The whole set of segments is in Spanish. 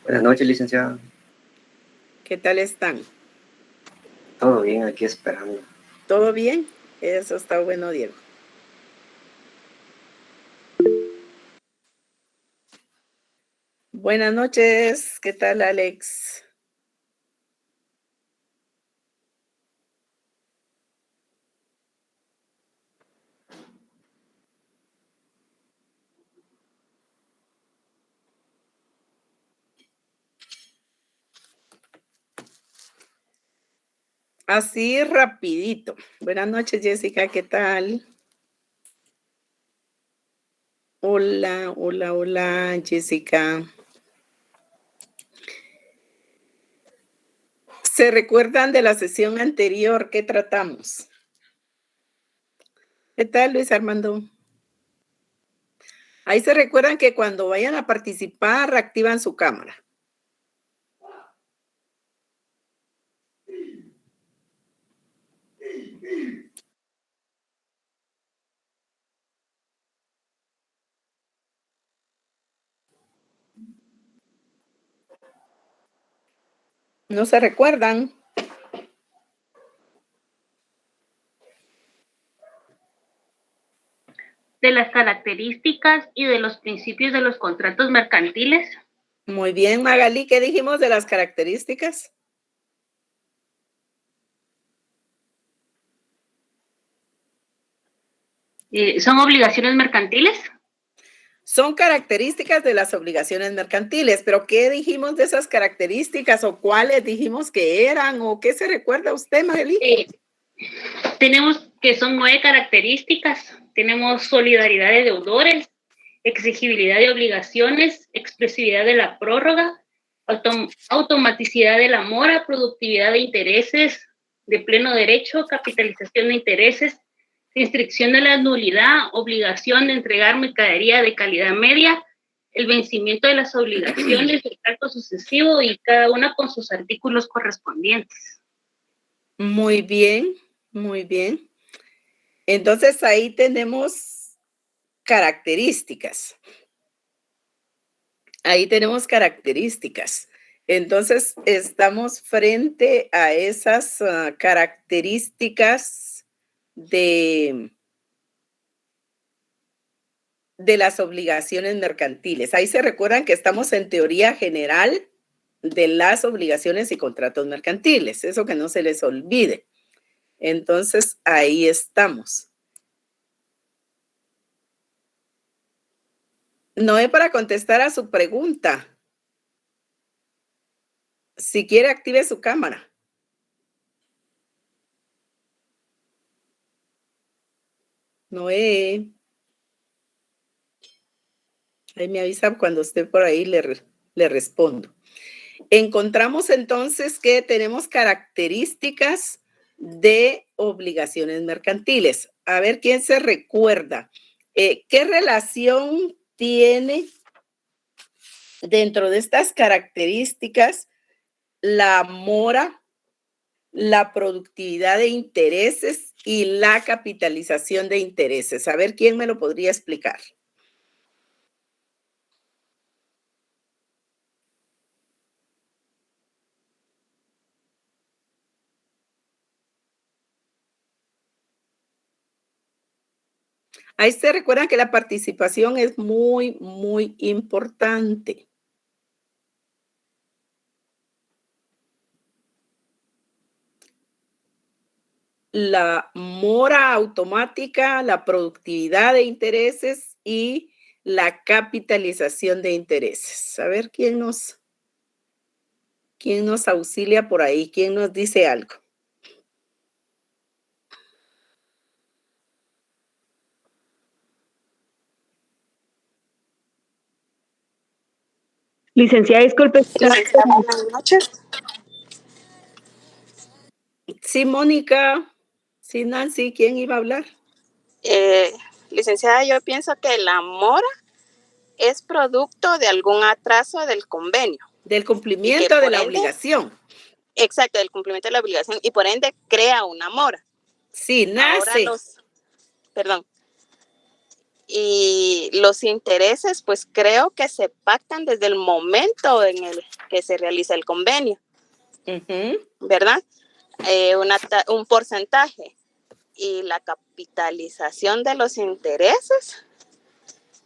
Buenas noches, licenciada. ¿Qué tal están? Todo bien, aquí esperando. ¿Todo bien? Eso está bueno, Diego. Buenas noches, ¿qué tal, Alex? Así rapidito. Buenas noches, Jessica, ¿qué tal? Hola, hola, hola, Jessica. ¿Se recuerdan de la sesión anterior que tratamos? ¿Qué tal, Luis Armando? Ahí se recuerdan que cuando vayan a participar, activan su cámara. ¿No se recuerdan? De las características y de los principios de los contratos mercantiles. Muy bien, Magali, ¿qué dijimos de las características? ¿Son obligaciones mercantiles? Son características de las obligaciones mercantiles, pero ¿qué dijimos de esas características o cuáles dijimos que eran o qué se recuerda usted, Magali? Tenemos que son 9 características. Tenemos solidaridad de deudores, exigibilidad de obligaciones, expresividad de la prórroga, automaticidad de la mora, productividad de intereses de pleno derecho, capitalización de intereses, restricción de la nulidad, obligación de entregar mercadería de calidad media, el vencimiento de las obligaciones, el trato sucesivo y cada una con sus artículos correspondientes. Muy bien, muy bien. Entonces ahí tenemos características. Ahí tenemos características. Entonces estamos frente a esas características de las obligaciones mercantiles. Ahí se recuerdan que estamos en teoría general de las obligaciones y contratos mercantiles, eso que no se les olvide. Entonces, ahí estamos. Noé, para contestar a su pregunta, si quiere, active su cámara. Noé. Ahí me avisa cuando esté por ahí, le respondo. Encontramos entonces que tenemos características de obligaciones mercantiles. A ver quién se recuerda. ¿Qué relación tiene dentro de estas características la mora, la productividad de intereses y la capitalización de intereses? A ver quién me lo podría explicar. Ahí se recuerdan que la participación es muy, muy importante. La mora automática, la productividad de intereses y la capitalización de intereses. A ver quién nos auxilia por ahí, quién nos dice algo. Licenciada, disculpe. Buenas noches. Sí, Mónica. Sí, Nancy, ¿quién iba a hablar? Licenciada, yo pienso que la mora es producto de algún atraso del convenio. Del cumplimiento de la obligación. Exacto, del cumplimiento de la obligación y por ende crea una mora. Sí, nace. Perdón. y los intereses, pues creo que se pactan desde el momento en el que se realiza el convenio, ¿verdad? Un porcentaje. Y la capitalización de los intereses,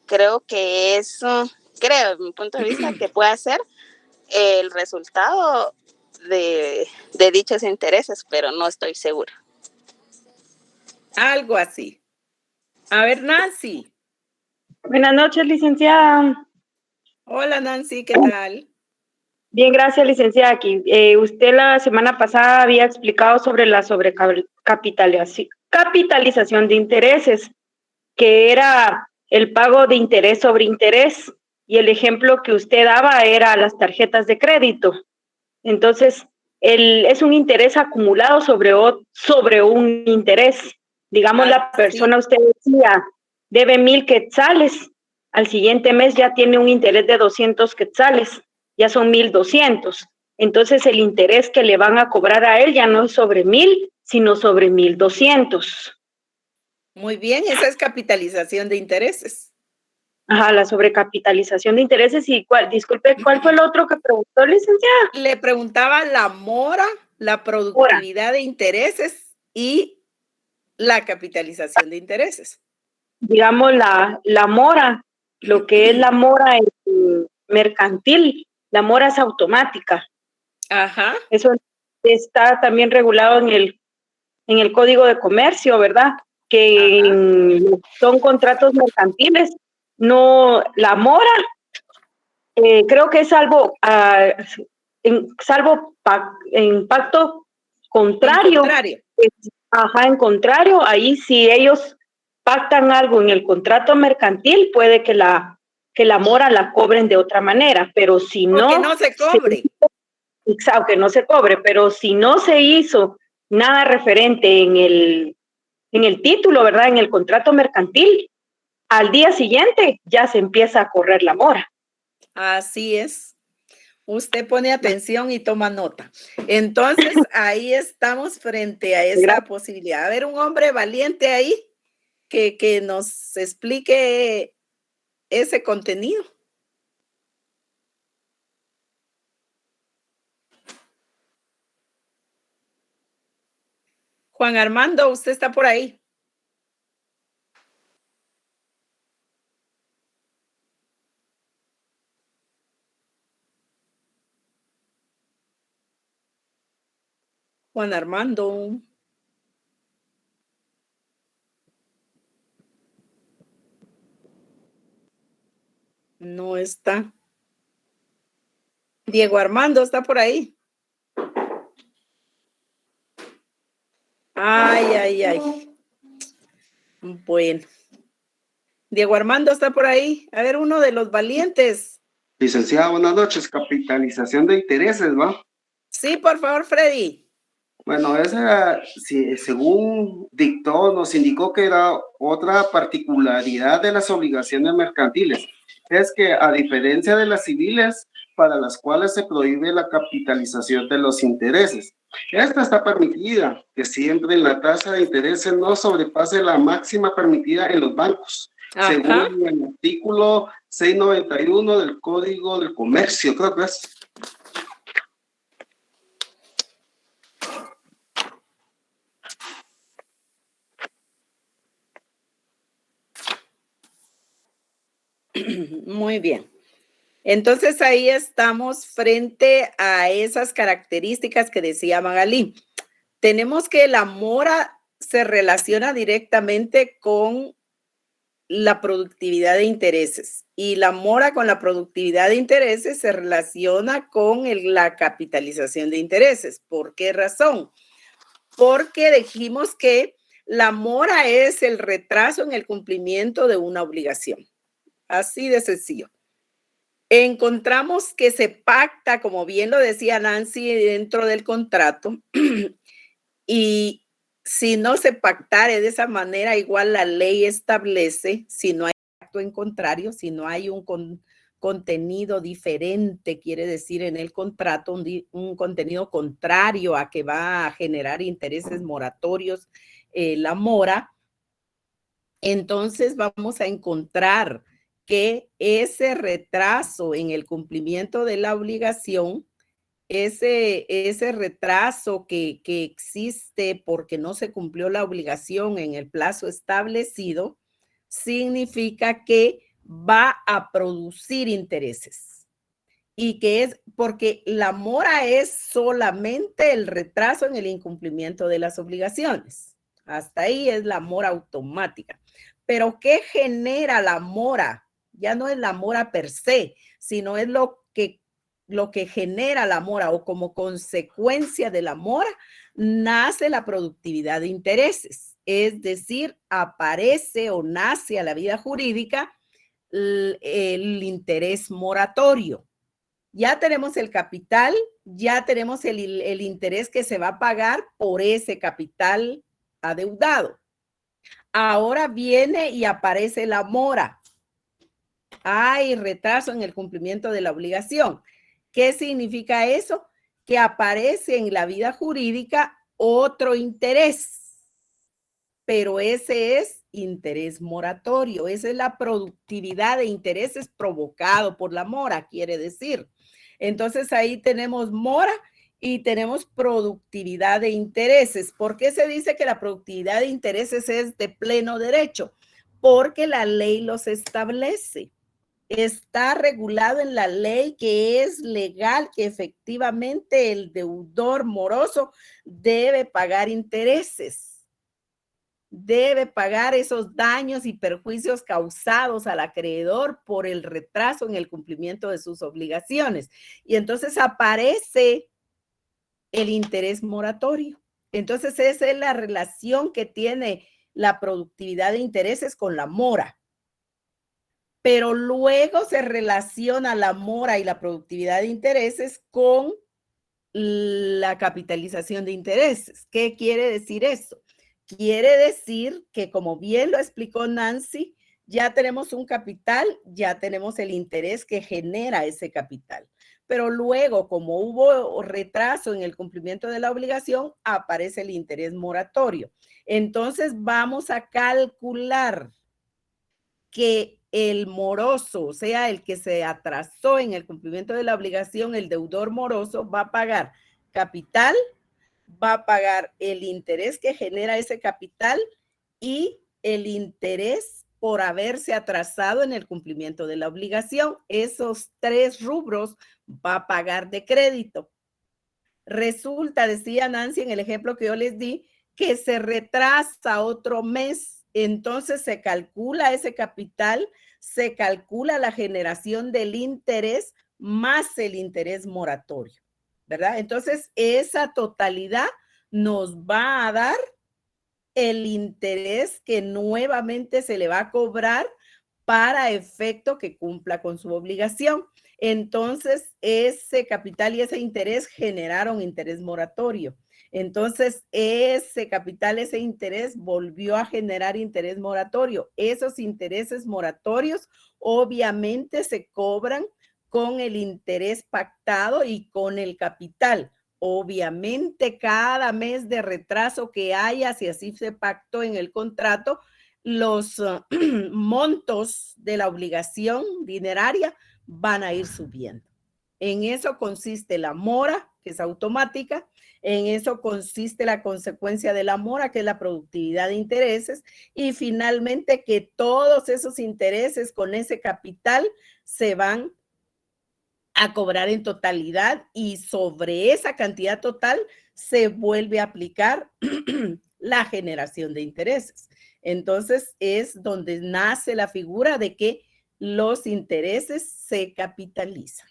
creo que es, creo, desde mi punto de vista, que puede ser el resultado de dichos intereses, pero no estoy segura. Algo así. A ver, Nancy. Buenas noches, licenciada. Hola, Nancy, ¿qué tal? Bien, gracias, licenciada. Aquí, usted la semana pasada había explicado sobre la capitalización de intereses, que era el pago de interés sobre interés, y el ejemplo que usted daba era las tarjetas de crédito. Entonces, es un interés acumulado sobre un interés. Digamos, la persona, usted decía, debe 1,000 quetzales. Al siguiente mes ya tiene un interés de 200 quetzales. Ya son 1,200. Entonces, el interés que le van a cobrar a él ya no es sobre 1,000, sino sobre 1,200. Muy bien, esa es capitalización de intereses. Ajá, la sobrecapitalización de intereses. Y disculpe, ¿cuál fue el otro que preguntó, licenciada? Le preguntaba la mora, la productividad de intereses y la capitalización de intereses. Digamos, la mora, lo que es la mora mercantil, la mora es automática. Ajá. Eso está también regulado en el Código de Comercio, ¿verdad? Que son contratos mercantiles. No, la mora, creo que es algo, en pacto contrario. En contrario, ahí si ellos pactan algo en el contrato mercantil, puede que la mora la cobren de otra manera, pero si no... Que no se cobre. Que no se cobre, pero si no se hizo nada referente en el título, ¿verdad? En el contrato mercantil, al día siguiente ya se empieza a correr la mora. Así es. Usted pone atención y toma nota. Entonces, ahí estamos frente a esa posibilidad. A ver, un hombre valiente ahí que nos explique ese contenido. Juan Armando, usted está por ahí. Juan Armando. No está. Diego Armando está por ahí. Ay. Bueno. Diego Armando está por ahí. A ver, uno de los valientes. Licenciada, buenas noches. Capitalización de intereses, ¿va? Sí, por favor, Freddy. Bueno, esa, según dictó, nos indicó que era otra particularidad de las obligaciones mercantiles. Es que a diferencia de las civiles, para las cuales se prohíbe la capitalización de los intereses, esta está permitida, que siempre la tasa de intereses no sobrepase la máxima permitida en los bancos, según el artículo 691 del Código del Comercio, creo que es. Muy bien. Entonces ahí estamos frente a esas características que decía Magalí. Tenemos que la mora se relaciona directamente con la productividad de intereses y la mora con la productividad de intereses se relaciona con la capitalización de intereses. ¿Por qué razón? Porque dijimos que la mora es el retraso en el cumplimiento de una obligación. Así de sencillo. Encontramos que se pacta, como bien lo decía Nancy, dentro del contrato y si no se pactare de esa manera, igual la ley establece, si no hay acto en contrario, si no hay un contenido diferente, quiere decir en el contrato, un contenido contrario a que va a generar intereses moratorios, la mora, entonces vamos a encontrar que ese retraso en el cumplimiento de la obligación, ese retraso que existe porque no se cumplió la obligación en el plazo establecido, significa que va a producir intereses. Y que es porque la mora es solamente el retraso en el incumplimiento de las obligaciones. Hasta ahí es la mora automática. Pero ¿qué genera la mora? Ya no es la mora per se, sino es lo que genera la mora, o como consecuencia de la mora nace la productividad de intereses. Es decir, aparece o nace a la vida jurídica el interés moratorio. Ya tenemos el capital, ya tenemos el interés que se va a pagar por ese capital adeudado. Ahora viene y aparece la mora. Hay retraso en el cumplimiento de la obligación. ¿Qué significa eso? Que aparece en la vida jurídica otro interés, pero ese es interés moratorio. Esa es la productividad de intereses provocado por la mora, quiere decir. Entonces ahí tenemos mora y tenemos productividad de intereses. ¿Por qué se dice que la productividad de intereses es de pleno derecho? Porque la ley los establece. Está regulado en la ley que es legal, que efectivamente el deudor moroso debe pagar intereses. Debe pagar esos daños y perjuicios causados al acreedor por el retraso en el cumplimiento de sus obligaciones. Y entonces aparece el interés moratorio. Entonces esa es la relación que tiene la productividad de intereses con la mora. Pero luego se relaciona la mora y la productividad de intereses con la capitalización de intereses. ¿Qué quiere decir eso? Quiere decir que, como bien lo explicó Nancy, ya tenemos un capital, ya tenemos el interés que genera ese capital. Pero luego, como hubo retraso en el cumplimiento de la obligación, aparece el interés moratorio. Entonces, vamos a calcular que el moroso, o sea, el que se atrasó en el cumplimiento de la obligación, el deudor moroso, va a pagar capital, va a pagar el interés que genera ese capital y el interés por haberse atrasado en el cumplimiento de la obligación. Esos tres rubros va a pagar de crédito. Resulta, decía Nancy en el ejemplo que yo les di, que se retrasa otro mes, entonces se calcula ese capital, se calcula la generación del interés más el interés moratorio, ¿verdad? Entonces, esa totalidad nos va a dar el interés que nuevamente se le va a cobrar para efecto que cumpla con su obligación. Entonces, ese capital y ese interés generaron interés moratorio. Entonces, ese capital, ese interés volvió a generar interés moratorio. Esos intereses moratorios obviamente se cobran con el interés pactado y con el capital. Obviamente, cada mes de retraso que haya, si así se pactó en el contrato, los montos de la obligación dineraria van a ir subiendo. En eso consiste la mora, que es automática. En eso consiste la consecuencia de la mora, que es la productividad de intereses. Y finalmente, que todos esos intereses con ese capital se van a cobrar en totalidad, y sobre esa cantidad total se vuelve a aplicar la generación de intereses. Entonces es donde nace la figura de que los intereses se capitalizan,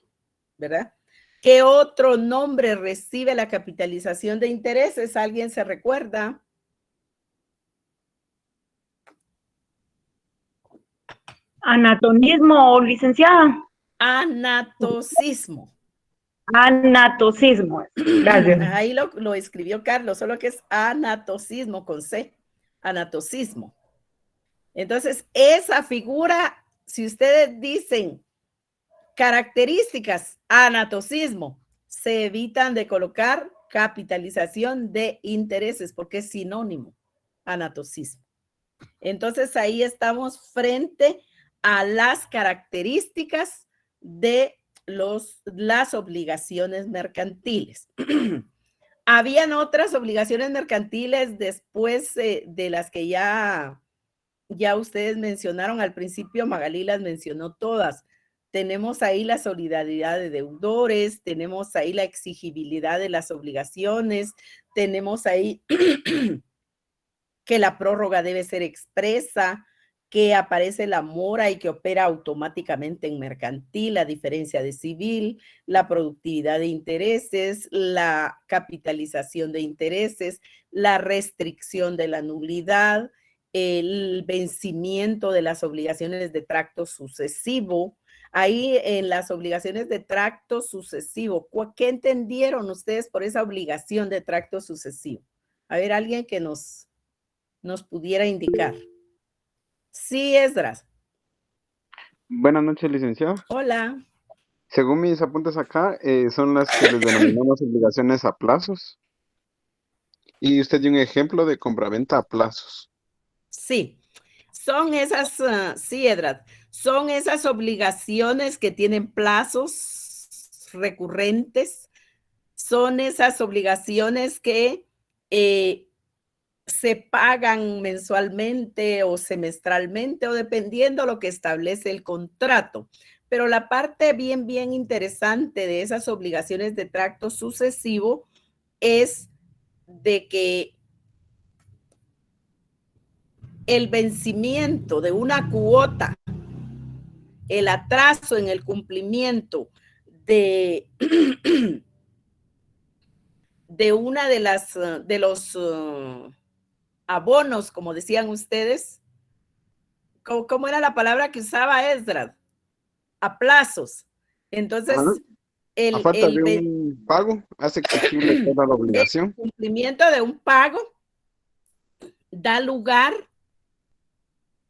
¿verdad? ¿Qué otro nombre recibe la capitalización de intereses? ¿Alguien se recuerda? Anatomismo, licenciada. Anatocismo. Anatocismo. Gracias. Ahí lo escribió Carlos, solo que es anatocismo con C. Anatocismo. Entonces, esa figura, si ustedes dicen características, anatocismo, se evitan de colocar capitalización de intereses porque es sinónimo, anatocismo. Entonces ahí estamos frente a las características de las obligaciones mercantiles. Habían otras obligaciones mercantiles después de las que ya ustedes mencionaron al principio. Magalí las mencionó todas. Tenemos ahí la solidaridad de deudores, tenemos ahí la exigibilidad de las obligaciones, tenemos ahí que la prórroga debe ser expresa, que aparece la mora y que opera automáticamente en mercantil, a diferencia de civil, la productividad de intereses, la capitalización de intereses, la restricción de la nulidad, el vencimiento de las obligaciones de tracto sucesivo. Ahí en las obligaciones de tracto sucesivo, ¿qué entendieron ustedes por esa obligación de tracto sucesivo? A ver, alguien que nos pudiera indicar. Sí, Esdras. Buenas noches, licenciado. Hola. Según mis apuntes acá, son las que les denominamos obligaciones a plazos. Y usted dio un ejemplo de compraventa a plazos. Sí, son esas, sí, Esdras, son esas obligaciones que tienen plazos recurrentes, son esas obligaciones que se pagan mensualmente o semestralmente o dependiendo lo que establece el contrato. Pero la parte bien interesante de esas obligaciones de tracto sucesivo es de que el vencimiento de una cuota, el atraso en el cumplimiento de una de los abonos, como decían ustedes. ¿Cómo era la palabra que usaba Esdras? A plazos. Entonces, a falta de un pago, hace exigible toda la obligación. El cumplimiento de un pago da lugar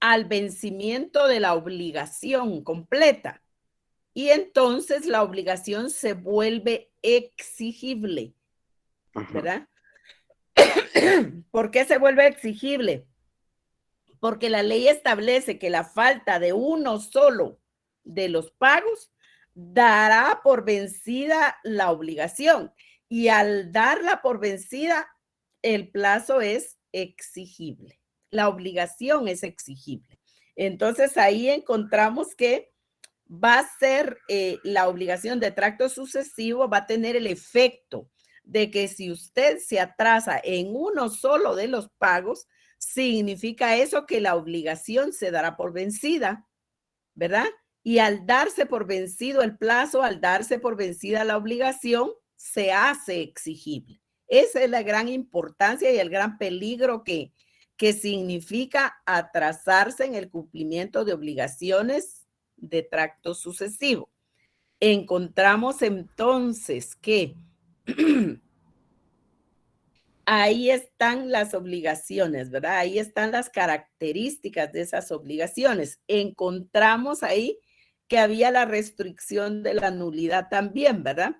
al vencimiento de la obligación completa. Y entonces la obligación se vuelve exigible, ¿verdad? ¿Por qué se vuelve exigible? Porque la ley establece que la falta de uno solo de los pagos dará por vencida la obligación. Y al darla por vencida, el plazo es exigible. La obligación es exigible. Entonces ahí encontramos que va a ser la obligación de tracto sucesivo, va a tener el efecto de que si usted se atrasa en uno solo de los pagos, significa eso que la obligación se dará por vencida, ¿verdad? Y al darse por vencido el plazo, al darse por vencida la obligación, se hace exigible. Esa es la gran importancia y el gran peligro que significa atrasarse en el cumplimiento de obligaciones de tracto sucesivo. Encontramos entonces que ahí están las obligaciones, ¿verdad? Ahí están las características de esas obligaciones. Encontramos ahí que había la restricción de la nulidad también, ¿verdad?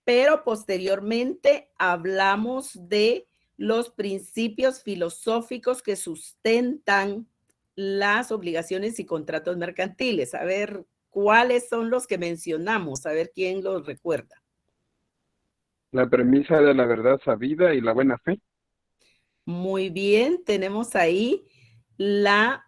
Pero posteriormente hablamos de los principios filosóficos que sustentan las obligaciones y contratos mercantiles. A ver, ¿cuáles son los que mencionamos? A ver quién los recuerda. La premisa de la verdad sabida y la buena fe. Muy bien, tenemos ahí la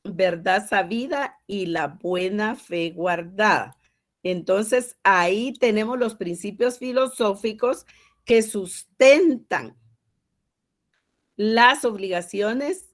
verdad sabida y la buena fe guardada. Entonces, ahí tenemos los principios filosóficos que sustentan las obligaciones,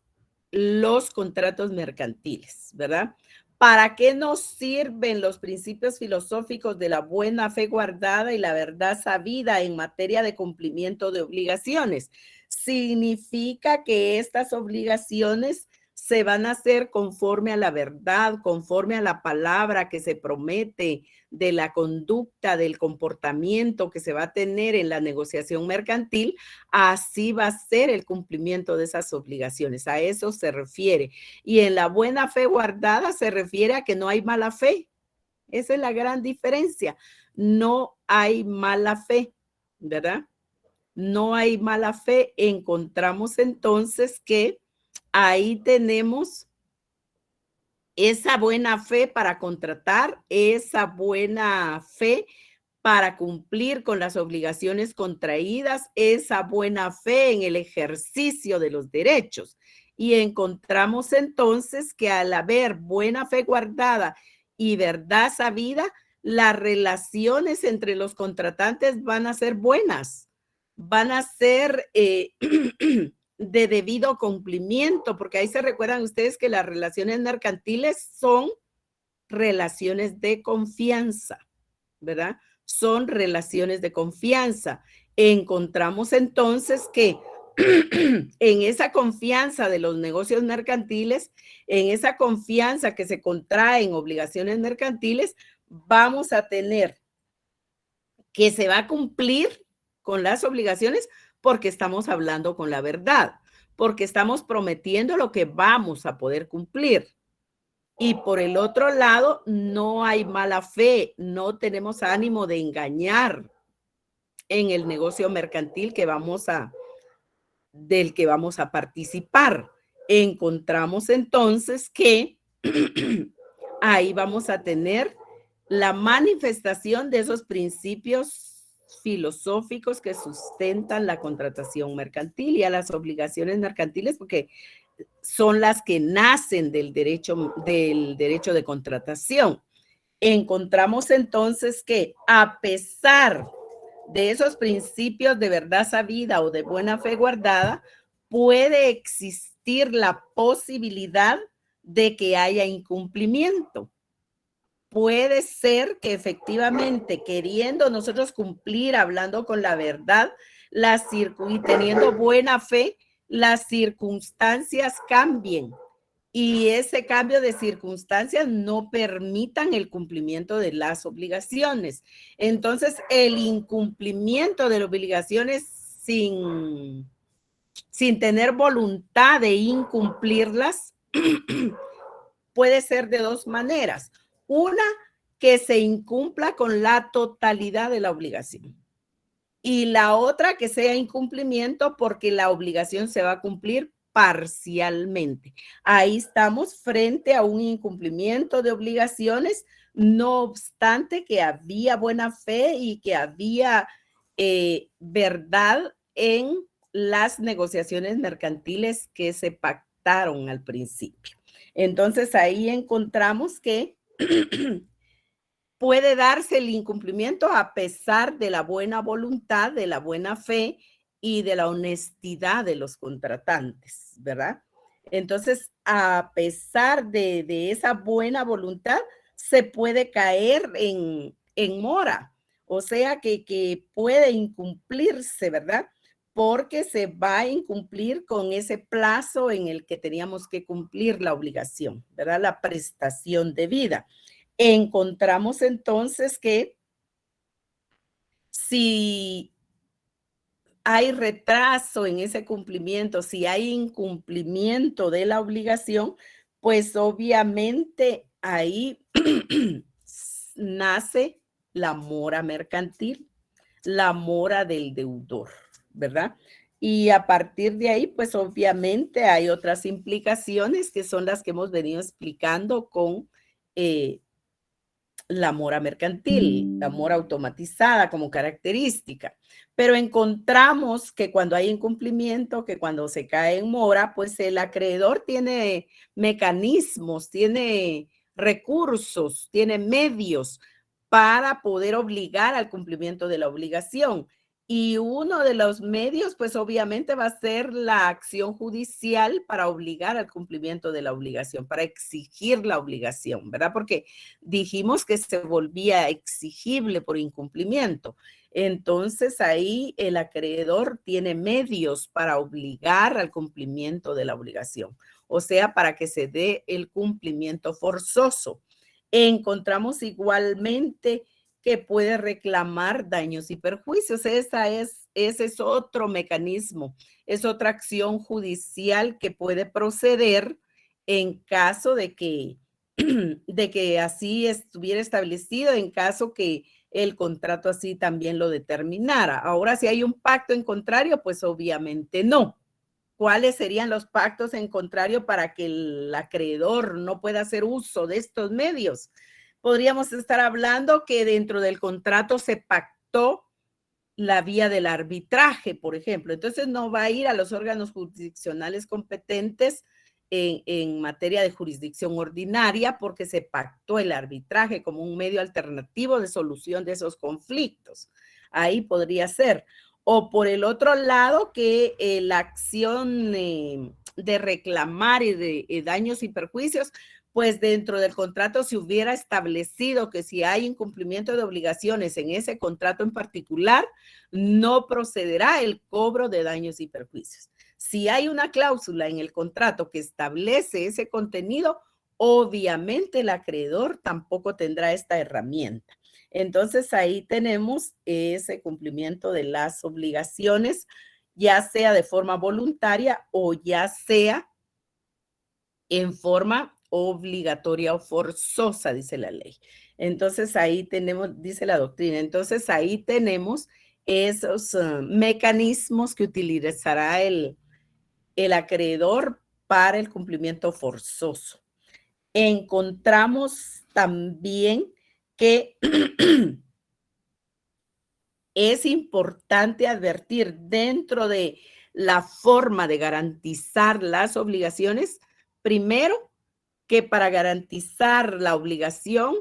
los contratos mercantiles, ¿verdad? ¿Para qué nos sirven los principios filosóficos de la buena fe guardada y la verdad sabida en materia de cumplimiento de obligaciones? Significa que estas obligaciones se van a hacer conforme a la verdad, conforme a la palabra que se promete, de la conducta, del comportamiento que se va a tener en la negociación mercantil. Así va a ser el cumplimiento de esas obligaciones. A eso se refiere. Y en la buena fe guardada se refiere a que no hay mala fe. Esa es la gran diferencia. No hay mala fe, ¿verdad? No hay mala fe. Encontramos entonces que ahí tenemos esa buena fe para contratar, esa buena fe para cumplir con las obligaciones contraídas, esa buena fe en el ejercicio de los derechos. Y encontramos entonces que al haber buena fe guardada y verdad sabida, las relaciones entre los contratantes van a ser buenas, van a ser de debido cumplimiento, porque ahí se recuerdan ustedes que las relaciones mercantiles son relaciones de confianza, ¿verdad? Son relaciones de confianza. Encontramos entonces que en esa confianza de los negocios mercantiles, en esa confianza que se contrae en obligaciones mercantiles, vamos a tener que se va a cumplir con las obligaciones porque estamos hablando con la verdad, porque estamos prometiendo lo que vamos a poder cumplir. Y por el otro lado, no hay mala fe, no tenemos ánimo de engañar en el negocio mercantil del que vamos a participar. Encontramos entonces que ahí vamos a tener la manifestación de esos principios filosóficos que sustentan la contratación mercantil y a las obligaciones mercantiles, porque son las que nacen del derecho de contratación. Encontramos entonces que a pesar de esos principios de verdad sabida o de buena fe guardada, puede existir la posibilidad de que haya incumplimiento. Puede ser que efectivamente, queriendo nosotros cumplir, hablando con la verdad, y teniendo buena fe, las circunstancias cambien y ese cambio de circunstancias no permitan el cumplimiento de las obligaciones. Entonces, el incumplimiento de las obligaciones sin tener voluntad de incumplirlas puede ser de dos maneras. Una, que se incumpla con la totalidad de la obligación. Y la otra, que sea incumplimiento porque la obligación se va a cumplir parcialmente. Ahí estamos frente a un incumplimiento de obligaciones, no obstante que había buena fe y que había verdad en las negociaciones mercantiles que se pactaron al principio. Entonces ahí encontramos que puede darse el incumplimiento a pesar de la buena voluntad, de la buena fe y de la honestidad de los contratantes, ¿verdad? Entonces, a pesar de esa buena voluntad, se puede caer en mora, o sea que puede incumplirse, ¿verdad? Porque se va a incumplir con ese plazo en el que teníamos que cumplir la obligación, ¿verdad? La prestación debida. Encontramos entonces que si hay retraso en ese cumplimiento, si hay incumplimiento de la obligación, pues obviamente ahí nace la mora mercantil, la mora del deudor, ¿verdad? Y a partir de ahí, pues obviamente hay otras implicaciones que son las que hemos venido explicando con la mora mercantil, la mora automatizada como característica. Pero encontramos que cuando hay incumplimiento, que cuando se cae en mora, pues el acreedor tiene mecanismos, tiene recursos, tiene medios para poder obligar al cumplimiento de la obligación. Y uno de los medios, pues obviamente va a ser la acción judicial para obligar al cumplimiento de la obligación, para exigir la obligación, ¿verdad? Porque dijimos que se volvía exigible por incumplimiento. Entonces ahí el acreedor tiene medios para obligar al cumplimiento de la obligación, o sea, para que se dé el cumplimiento forzoso. Encontramos igualmente que puede reclamar daños y perjuicios. Ese es otro mecanismo, es otra acción judicial que puede proceder en caso de que así estuviera establecido, en caso que el contrato así también lo determinara. Ahora, si hay un pacto en contrario, pues obviamente no. ¿Cuáles serían los pactos en contrario para que el acreedor no pueda hacer uso de estos medios? Podríamos estar hablando que dentro del contrato se pactó la vía del arbitraje, por ejemplo. Entonces no va a ir a los órganos jurisdiccionales competentes en materia de jurisdicción ordinaria porque se pactó el arbitraje como un medio alternativo de solución de esos conflictos. Ahí podría ser. O por el otro lado, que la acción de reclamar y de daños y perjuicios, pues dentro del contrato se hubiera establecido que si hay incumplimiento de obligaciones en ese contrato en particular, no procederá el cobro de daños y perjuicios. Si hay una cláusula en el contrato que establece ese contenido, obviamente el acreedor tampoco tendrá esta herramienta. Entonces ahí tenemos ese cumplimiento de las obligaciones, ya sea de forma voluntaria o ya sea en forma obligatoria o forzosa, dice la ley. Entonces ahí tenemos, dice la doctrina, entonces ahí tenemos esos mecanismos que utilizará el acreedor para el cumplimiento forzoso. Encontramos también que es importante advertir dentro de la forma de garantizar las obligaciones, primero, que para garantizar la obligación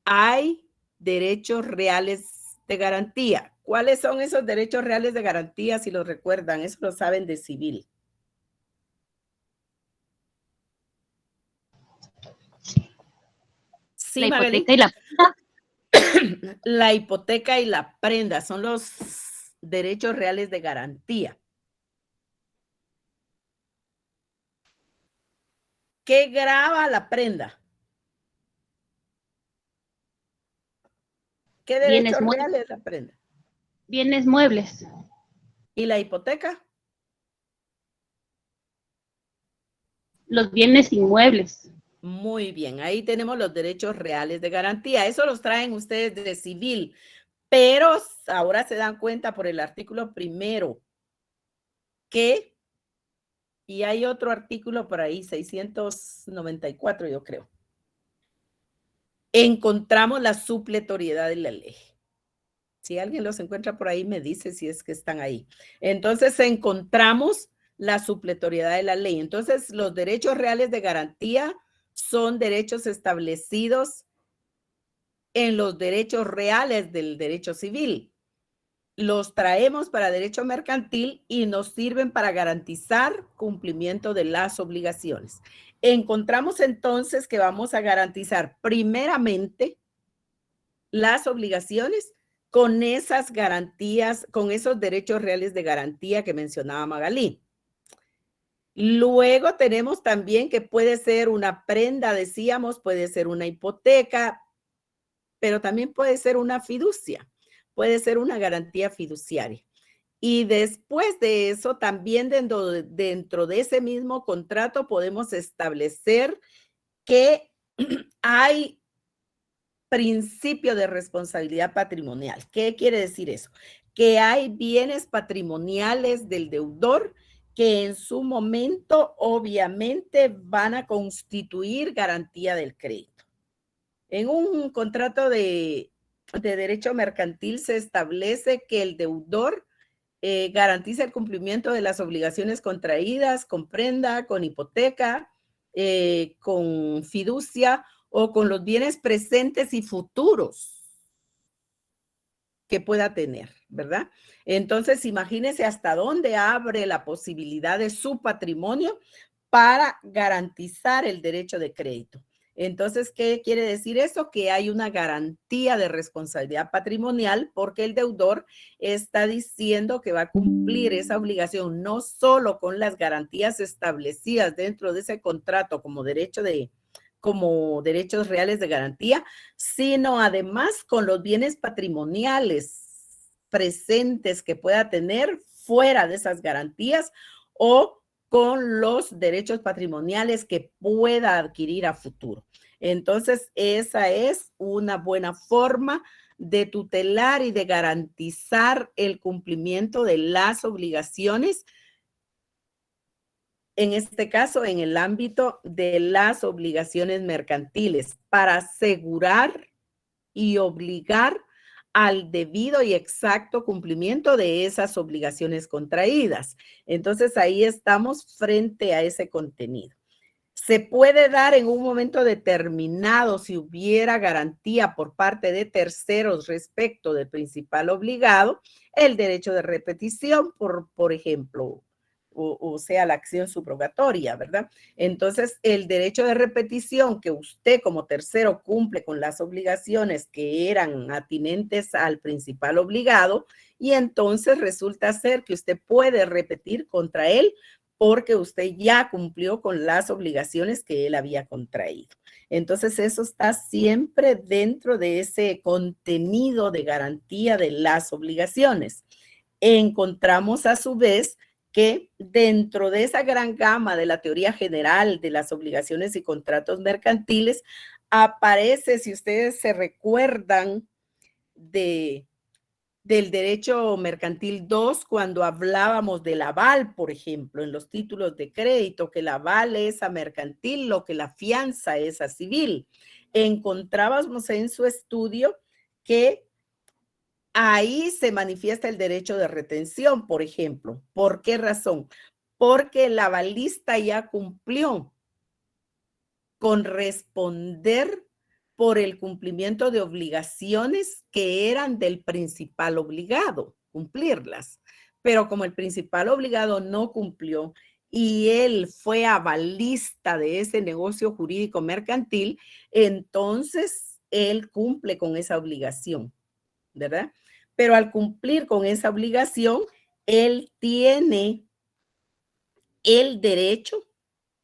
hay derechos reales de garantía. ¿Cuáles son esos derechos reales de garantía? Si lo recuerdan, eso lo saben de civil. Sí, la Magali. hipoteca y la prenda. La hipoteca y la prenda son los derechos reales de garantía. ¿Qué grava la prenda? ¿Qué derechos reales la prenda? Bienes muebles. ¿Y la hipoteca? Los bienes inmuebles. Muy bien, ahí tenemos los derechos reales de garantía. Eso los traen ustedes de civil, pero ahora se dan cuenta por el artículo primero que, y hay otro artículo por ahí, 694 yo creo, encontramos la supletoriedad de la ley. Si alguien los encuentra por ahí, me dice si es que están ahí. Entonces encontramos la supletoriedad de la ley. Entonces los derechos reales de garantía son derechos establecidos en los derechos reales del derecho civil. Los traemos para derecho mercantil y nos sirven para garantizar cumplimiento de las obligaciones. Encontramos entonces que vamos a garantizar primeramente las obligaciones con esas garantías, con esos derechos reales de garantía que mencionaba Magalí. Luego tenemos también que puede ser una prenda, decíamos, puede ser una hipoteca, pero también puede ser una fiducia, puede ser una garantía fiduciaria. Y después de eso, también dentro de ese mismo contrato podemos establecer que hay principio de responsabilidad patrimonial. ¿Qué quiere decir eso? Que hay bienes patrimoniales del deudor que en su momento obviamente van a constituir garantía del crédito. En un contrato de derecho mercantil se establece que el deudor garantiza el cumplimiento de las obligaciones contraídas con prenda, con hipoteca, con fiducia o con los bienes presentes y futuros que pueda tener, ¿verdad? Entonces, imagínense hasta dónde abre la posibilidad de su patrimonio para garantizar el derecho de crédito. Entonces, ¿qué quiere decir eso? Que hay una garantía de responsabilidad patrimonial porque el deudor está diciendo que va a cumplir esa obligación no solo con las garantías establecidas dentro de ese contrato como derechos reales de garantía, sino además con los bienes patrimoniales presentes que pueda tener fuera de esas garantías o con los derechos patrimoniales que pueda adquirir a futuro. Entonces, esa es una buena forma de tutelar y de garantizar el cumplimiento de las obligaciones en este caso, en el ámbito de las obligaciones mercantiles, para asegurar y obligar al debido y exacto cumplimiento de esas obligaciones contraídas. Entonces, ahí estamos frente a ese contenido. Se puede dar en un momento determinado si hubiera garantía por parte de terceros respecto del principal obligado, el derecho de repetición, por ejemplo, o sea, la acción subrogatoria, ¿verdad? Entonces, el derecho de repetición que usted como tercero cumple con las obligaciones que eran atinentes al principal obligado, y entonces resulta ser que usted puede repetir contra él porque usted ya cumplió con las obligaciones que él había contraído. Entonces, eso está siempre dentro de ese contenido de garantía de las obligaciones. Encontramos a su vez que dentro de esa gran gama de la teoría general de las obligaciones y contratos mercantiles, aparece, si ustedes se recuerdan del derecho mercantil 2, cuando hablábamos del aval, por ejemplo, en los títulos de crédito, que el aval es a mercantil, lo que la fianza es a civil. Encontrábamos en su estudio que ahí se manifiesta el derecho de retención, por ejemplo. ¿Por qué razón? Porque el avalista ya cumplió con responder por el cumplimiento de obligaciones que eran del principal obligado, cumplirlas. Pero como el principal obligado no cumplió y él fue avalista de ese negocio jurídico mercantil, entonces él cumple con esa obligación, ¿verdad? Pero al cumplir con esa obligación, él tiene el derecho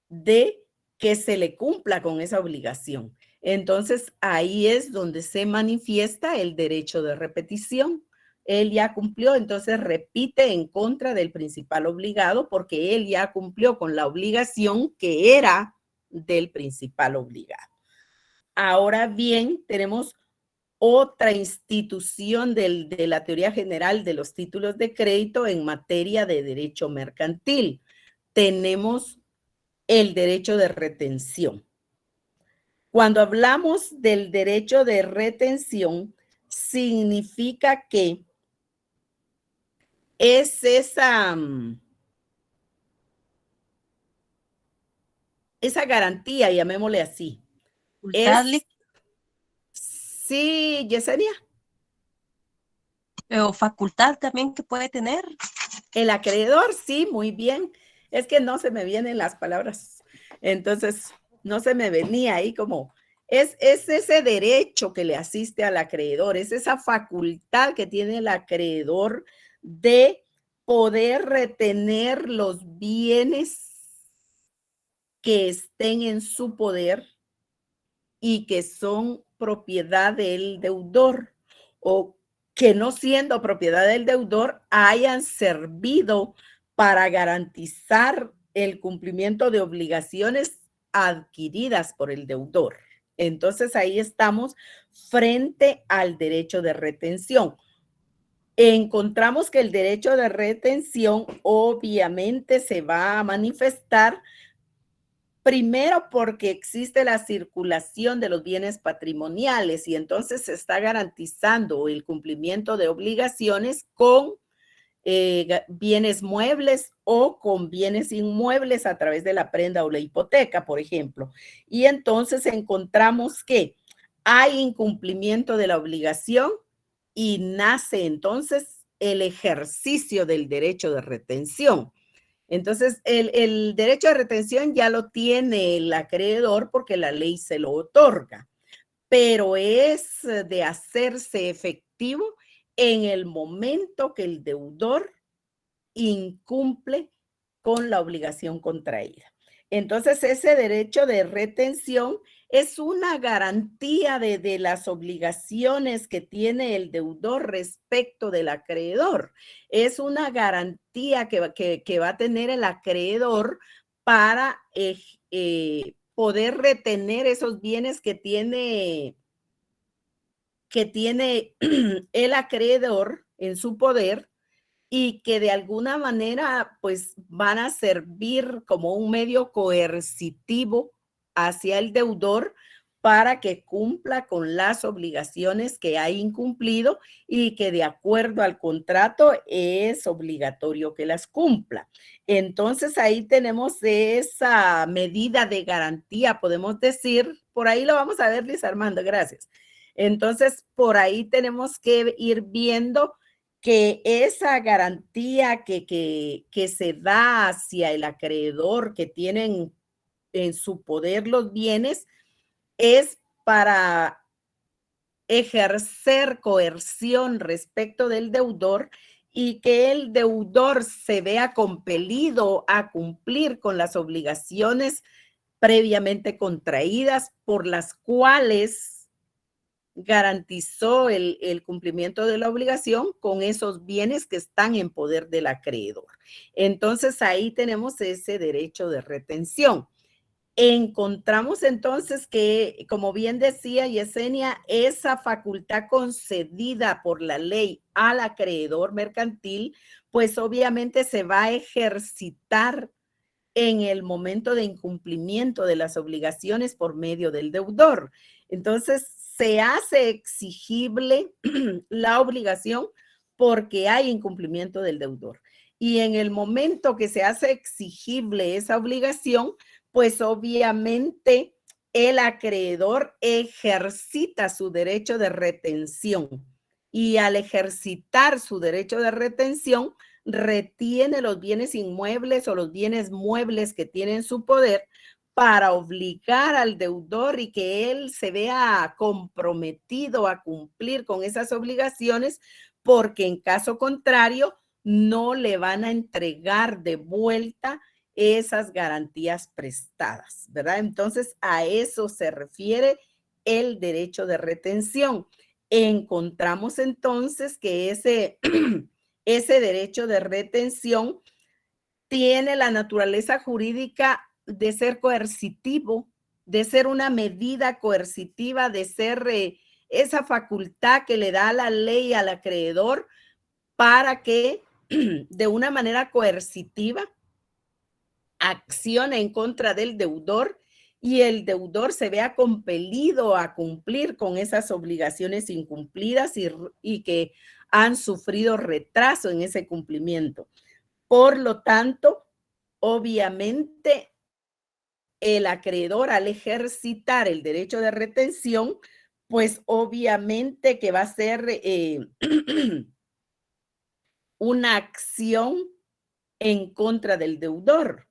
de que se le cumpla con esa obligación. Entonces, ahí es donde se manifiesta el derecho de repetición. Él ya cumplió, entonces repite en contra del principal obligado porque él ya cumplió con la obligación que era del principal obligado. Ahora bien, tenemos otra institución de la teoría general de los títulos de crédito en materia de derecho mercantil. Tenemos el derecho de retención. Cuando hablamos del derecho de retención, significa que es esa garantía, llamémosle así. Sí, Yesenia. O facultad también que puede tener. El acreedor, sí, muy bien. Es que no se me vienen las palabras. Entonces, no se me venía ahí como, es ese derecho que le asiste al acreedor, es esa facultad que tiene el acreedor de poder retener los bienes que estén en su poder y que son propiedad del deudor, o que no siendo propiedad del deudor hayan servido para garantizar el cumplimiento de obligaciones adquiridas por el deudor. Entonces ahí estamos frente al derecho de retención. Encontramos que el derecho de retención obviamente se va a manifestar primero porque existe la circulación de los bienes patrimoniales y entonces se está garantizando el cumplimiento de obligaciones con bienes muebles o con bienes inmuebles a través de la prenda o la hipoteca, por ejemplo. Y entonces encontramos que hay incumplimiento de la obligación y nace entonces el ejercicio del derecho de retención. Entonces, el derecho de retención ya lo tiene el acreedor porque la ley se lo otorga, pero es de hacerse efectivo en el momento que el deudor incumple con la obligación contraída. Entonces, ese derecho de retención es una garantía de las obligaciones que tiene el deudor respecto del acreedor. Es una garantía que va a tener el acreedor para poder retener esos bienes que tiene el acreedor en su poder y que de alguna manera pues van a servir como un medio coercitivo hacia el deudor para que cumpla con las obligaciones que ha incumplido y que de acuerdo al contrato es obligatorio que las cumpla. Entonces ahí tenemos esa medida de garantía, podemos decir, por ahí lo vamos a ver, Luis Armando, gracias. Entonces por ahí tenemos que ir viendo que esa garantía que se da hacia el acreedor que tienen en su poder los bienes es para ejercer coerción respecto del deudor y que el deudor se vea compelido a cumplir con las obligaciones previamente contraídas por las cuales garantizó el cumplimiento de la obligación con esos bienes que están en poder del acreedor. Entonces ahí tenemos ese derecho de retención. Encontramos entonces que, como bien decía Yesenia, esa facultad concedida por la ley al acreedor mercantil, pues obviamente se va a ejercitar en el momento de incumplimiento de las obligaciones por medio del deudor. Entonces, se hace exigible la obligación porque hay incumplimiento del deudor. Y en el momento que se hace exigible esa obligación, pues obviamente el acreedor ejercita su derecho de retención. Y al ejercitar su derecho de retención, retiene los bienes inmuebles o los bienes muebles que tiene en su poder para obligar al deudor y que él se vea comprometido a cumplir con esas obligaciones, porque en caso contrario no le van a entregar de vuelta esas garantías prestadas, ¿verdad? Entonces a eso se refiere el derecho de retención. Encontramos entonces que ese derecho de retención tiene la naturaleza jurídica de ser coercitivo, de ser una medida coercitiva, de ser esa facultad que le da la ley al acreedor para que de una manera coercitiva accione en contra del deudor y el deudor se vea compelido a cumplir con esas obligaciones incumplidas y que han sufrido retraso en ese cumplimiento. Por lo tanto, obviamente, el acreedor al ejercitar el derecho de retención, pues obviamente que va a ser una acción en contra del deudor.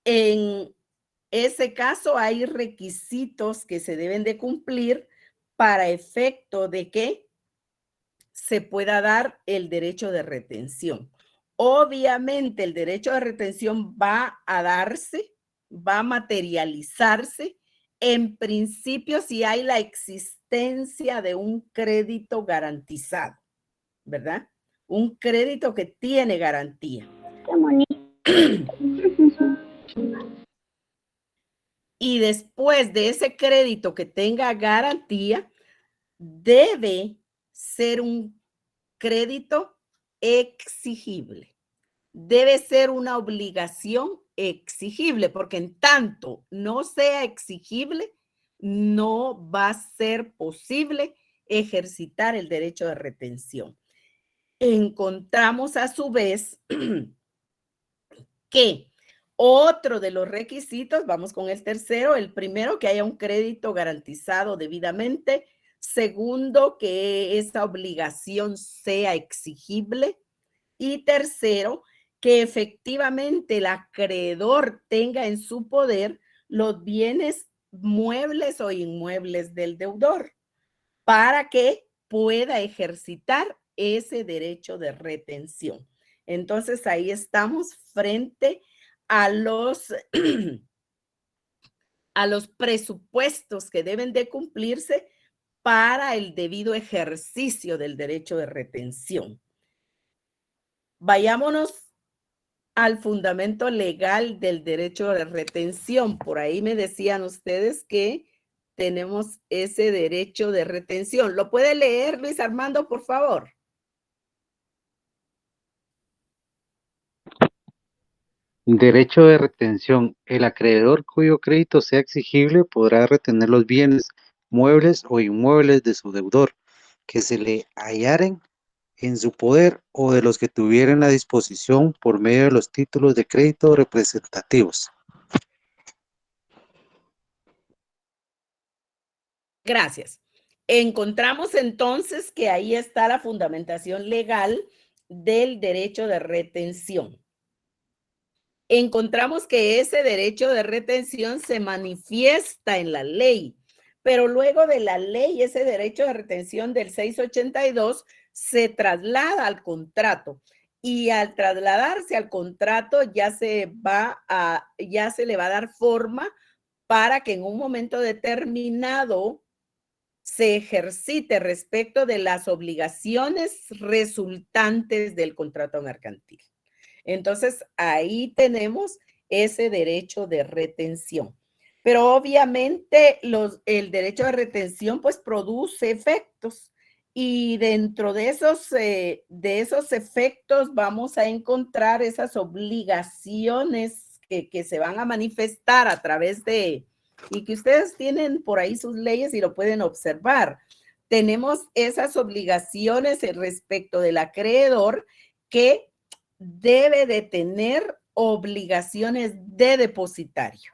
En ese caso hay requisitos que se deben de cumplir para efecto de que se pueda dar el derecho de retención. Obviamente el derecho de retención va a darse, va a materializarse en principio si hay la existencia de un crédito garantizado, ¿verdad? Un crédito que tiene garantía. Qué bonito. Y después de ese crédito que tenga garantía, debe ser un crédito exigible. Debe ser una obligación exigible, porque en tanto no sea exigible, no va a ser posible ejercitar el derecho de retención. Encontramos a su vez que otro de los requisitos, vamos con el tercero, el primero, que haya un crédito garantizado debidamente. Segundo, que esa obligación sea exigible. Y tercero, que efectivamente el acreedor tenga en su poder los bienes muebles o inmuebles del deudor para que pueda ejercitar ese derecho de retención. Entonces ahí estamos frente a los presupuestos que deben de cumplirse para el debido ejercicio del derecho de retención. Vayámonos al fundamento legal del derecho de retención. Por ahí me decían ustedes que tenemos ese derecho de retención. ¿Lo puede leer, Luis Armando, por favor? Derecho de retención. El acreedor cuyo crédito sea exigible podrá retener los bienes muebles o inmuebles de su deudor que se le hallaren en su poder o de los que tuviera en la disposición por medio de los títulos de crédito representativos. Gracias. Encontramos entonces que ahí está la fundamentación legal del derecho de retención. Encontramos que ese derecho de retención se manifiesta en la ley, pero luego de la ley, ese derecho de retención del 682 se traslada al contrato. Y al trasladarse al contrato ya se le va a dar forma para que en un momento determinado se ejercite respecto de las obligaciones resultantes del contrato mercantil. Entonces, ahí tenemos ese derecho de retención. Pero obviamente el derecho de retención pues produce efectos y dentro de esos efectos vamos a encontrar esas obligaciones que se van a manifestar a través de, y que ustedes tienen por ahí sus leyes y lo pueden observar. Tenemos esas obligaciones respecto del acreedor que debe de tener obligaciones de depositario.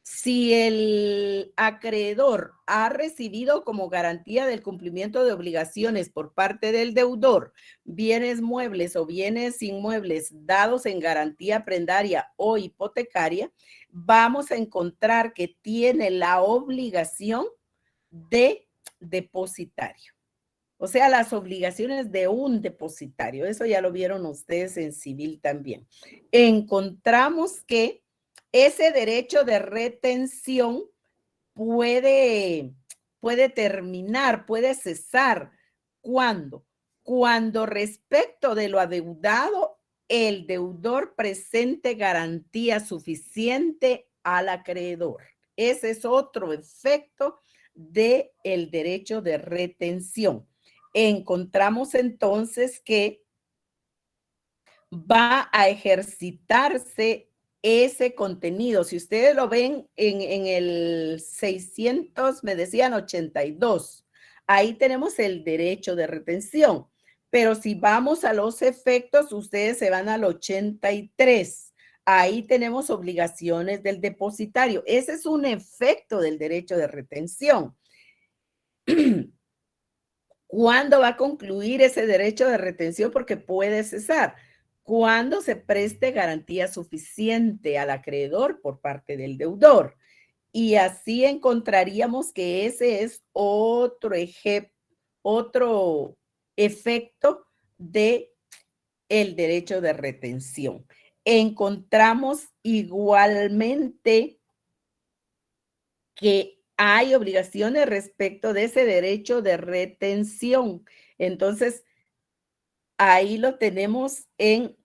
Si el acreedor ha recibido como garantía del cumplimiento de obligaciones por parte del deudor bienes muebles o bienes inmuebles dados en garantía prendaria o hipotecaria, vamos a encontrar que tiene la obligación de depositario. O sea, las obligaciones de un depositario. Eso ya lo vieron ustedes en civil también. Encontramos que ese derecho de retención puede terminar, puede cesar. ¿Cuándo? Cuando respecto de lo adeudado, el deudor presente garantía suficiente al acreedor. Ese es otro efecto del derecho de retención. Encontramos entonces que va a ejercitarse ese contenido. Si ustedes lo ven en el 600, me decían 82, ahí tenemos el derecho de retención. Pero si vamos a los efectos, ustedes se van al 83. Ahí tenemos obligaciones del depositario. Ese es un efecto del derecho de retención. ¿Cuándo va a concluir ese derecho de retención? Porque puede cesar. Cuando se preste garantía suficiente al acreedor por parte del deudor. Y así encontraríamos que ese es otro efecto de el derecho de retención. Encontramos igualmente que hay obligaciones respecto de ese derecho de retención. Entonces, ahí lo tenemos en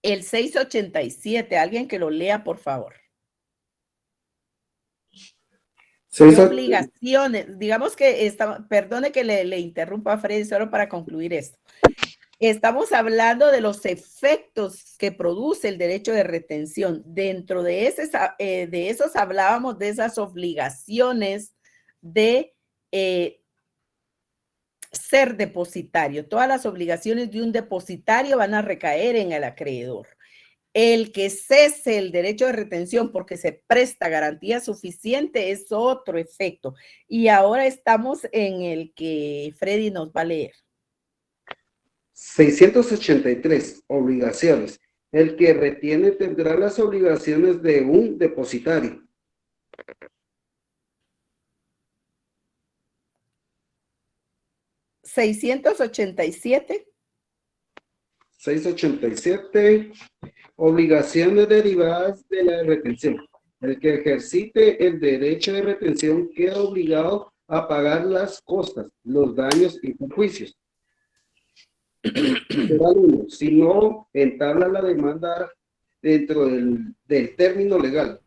el 687. Alguien que lo lea, por favor. ¿Qué obligaciones? Digamos que, perdone que le interrumpa a Freddy solo para concluir esto. Estamos hablando de los efectos que produce el derecho de retención. Dentro de esos hablábamos de esas obligaciones de ser depositario. Todas las obligaciones de un depositario van a recaer en el acreedor. El que cese el derecho de retención porque se presta garantía suficiente es otro efecto. Y ahora estamos en el que Freddy nos va a leer. 683, obligaciones. El que retiene tendrá las obligaciones de un depositario. ¿687? 687, obligaciones derivadas de la retención. El que ejercite el derecho de retención queda obligado a pagar las costas, los daños y perjuicios. Si no entabla la demanda dentro del término legal.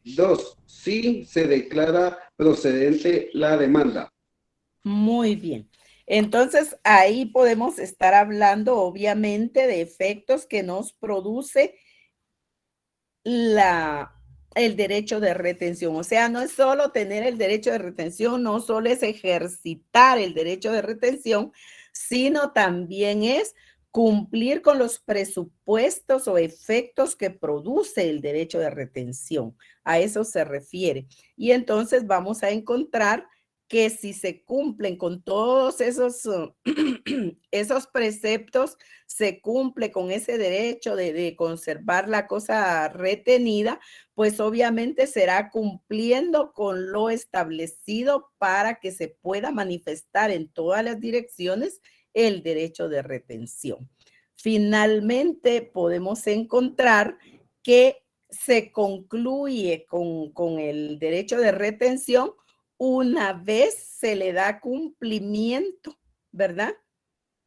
2. Si se declara procedente la demanda. Muy bien. Entonces, ahí podemos estar hablando, obviamente, de efectos que nos produce el derecho de retención. O sea, no es solo tener el derecho de retención, no solo es ejercitar el derecho de retención, sino también es cumplir con los presupuestos o efectos que produce el derecho de retención. A eso se refiere. Y entonces vamos a encontrar que si se cumplen con todos esos, esos preceptos, se cumple con ese derecho de conservar la cosa retenida, pues obviamente será cumpliendo con lo establecido para que se pueda manifestar en todas las direcciones el derecho de retención. Finalmente, podemos encontrar que se concluye con el derecho de retención una vez se le da cumplimiento, ¿verdad?,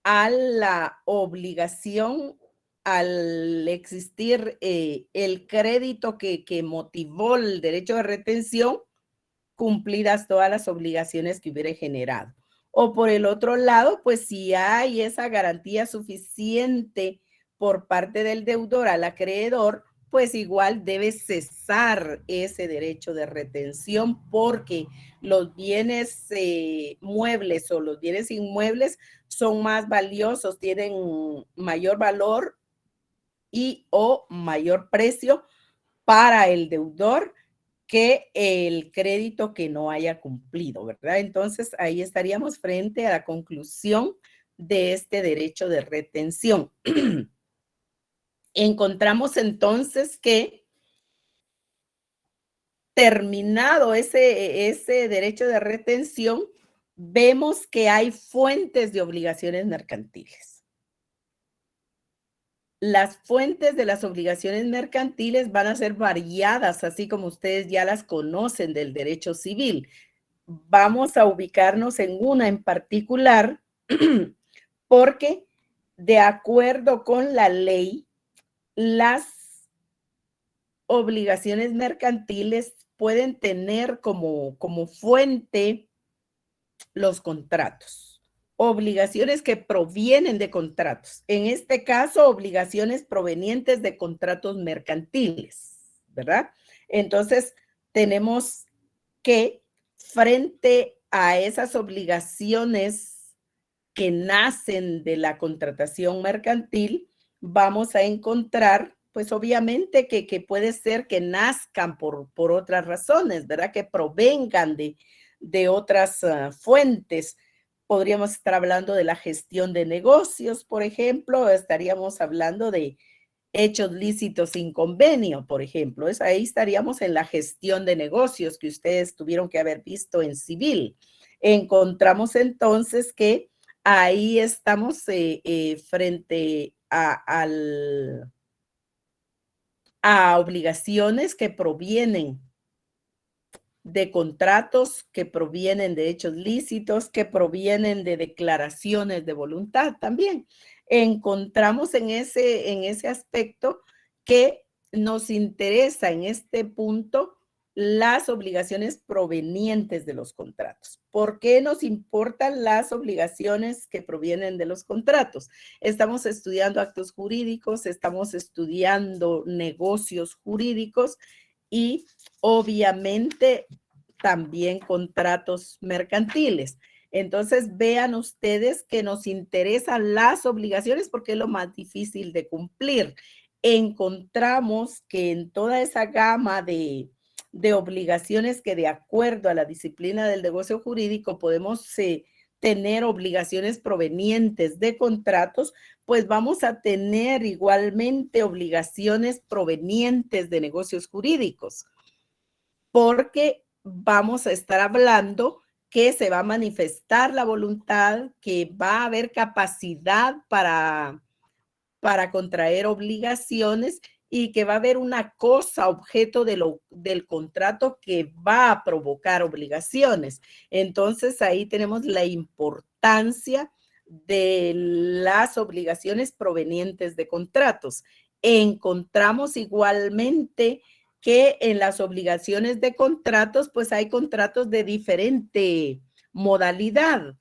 a la obligación al existir el crédito que motivó el derecho de retención, cumplidas todas las obligaciones que hubiera generado. O por el otro lado, pues si hay esa garantía suficiente por parte del deudor al acreedor, pues igual debe cesar ese derecho de retención porque los bienes muebles o los bienes inmuebles son más valiosos, tienen mayor valor y o mayor precio para el deudor que el crédito que no haya cumplido, ¿verdad? Entonces, ahí estaríamos frente a la conclusión de este derecho de retención. Encontramos entonces que terminado ese derecho de retención, vemos que hay fuentes de obligaciones mercantiles. Las fuentes de las obligaciones mercantiles van a ser variadas, así como ustedes ya las conocen del derecho civil. Vamos a ubicarnos en una en particular porque de acuerdo con la ley, las obligaciones mercantiles pueden tener como fuente los contratos. Obligaciones que provienen de contratos. En este caso, obligaciones provenientes de contratos mercantiles, ¿verdad? Entonces, tenemos que frente a esas obligaciones que nacen de la contratación mercantil, vamos a encontrar, pues obviamente que puede ser que nazcan por otras razones, ¿verdad? Que provengan de otras fuentes. Podríamos estar hablando de la gestión de negocios, por ejemplo, estaríamos hablando de hechos lícitos sin convenio, por ejemplo. Ahí estaríamos en la gestión de negocios que ustedes tuvieron que haber visto en civil. Encontramos entonces que ahí estamos frente a obligaciones que provienen de contratos, que provienen de hechos lícitos, que provienen de declaraciones de voluntad también. Encontramos en ese aspecto que nos interesa en este punto las obligaciones provenientes de los contratos. ¿Por qué nos importan las obligaciones que provienen de los contratos? Estamos estudiando actos jurídicos, estamos estudiando negocios jurídicos y obviamente también contratos mercantiles. Entonces vean ustedes que nos interesan las obligaciones porque es lo más difícil de cumplir. Encontramos que en toda esa gama de obligaciones que de acuerdo a la disciplina del negocio jurídico podemos tener obligaciones provenientes de contratos, pues vamos a tener igualmente obligaciones provenientes de negocios jurídicos, porque vamos a estar hablando que se va a manifestar la voluntad, que va a haber capacidad para contraer obligaciones y que va a haber una cosa objeto del contrato que va a provocar obligaciones. Entonces ahí tenemos la importancia de las obligaciones provenientes de contratos. Encontramos igualmente que en las obligaciones de contratos, pues hay contratos de diferente modalidad.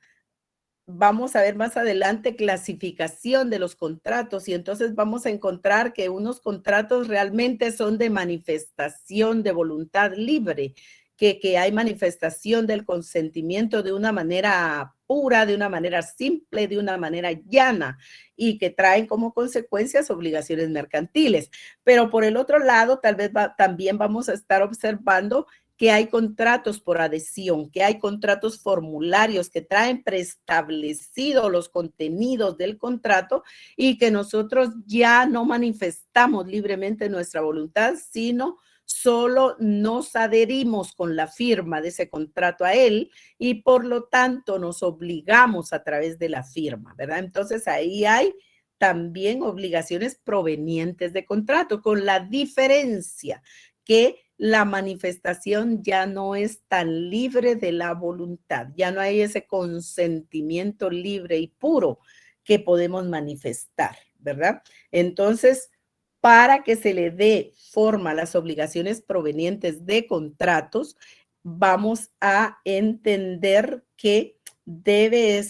vamos a ver más adelante clasificación de los contratos y entonces vamos a encontrar que unos contratos realmente son de manifestación de voluntad libre, que hay manifestación del consentimiento de una manera pura, de una manera simple, de una manera llana y que traen como consecuencias obligaciones mercantiles. Pero por el otro lado, tal vez también vamos a estar observando que hay contratos por adhesión, que hay contratos formularios que traen preestablecidos los contenidos del contrato y que nosotros ya no manifestamos libremente nuestra voluntad, sino solo nos adherimos con la firma de ese contrato a él y por lo tanto nos obligamos a través de la firma, ¿verdad? Entonces ahí hay también obligaciones provenientes de contrato, con la diferencia que la manifestación ya no es tan libre de la voluntad, ya no hay ese consentimiento libre y puro que podemos manifestar, ¿verdad? Entonces, para que se le dé forma a las obligaciones provenientes de contratos, vamos a entender que debe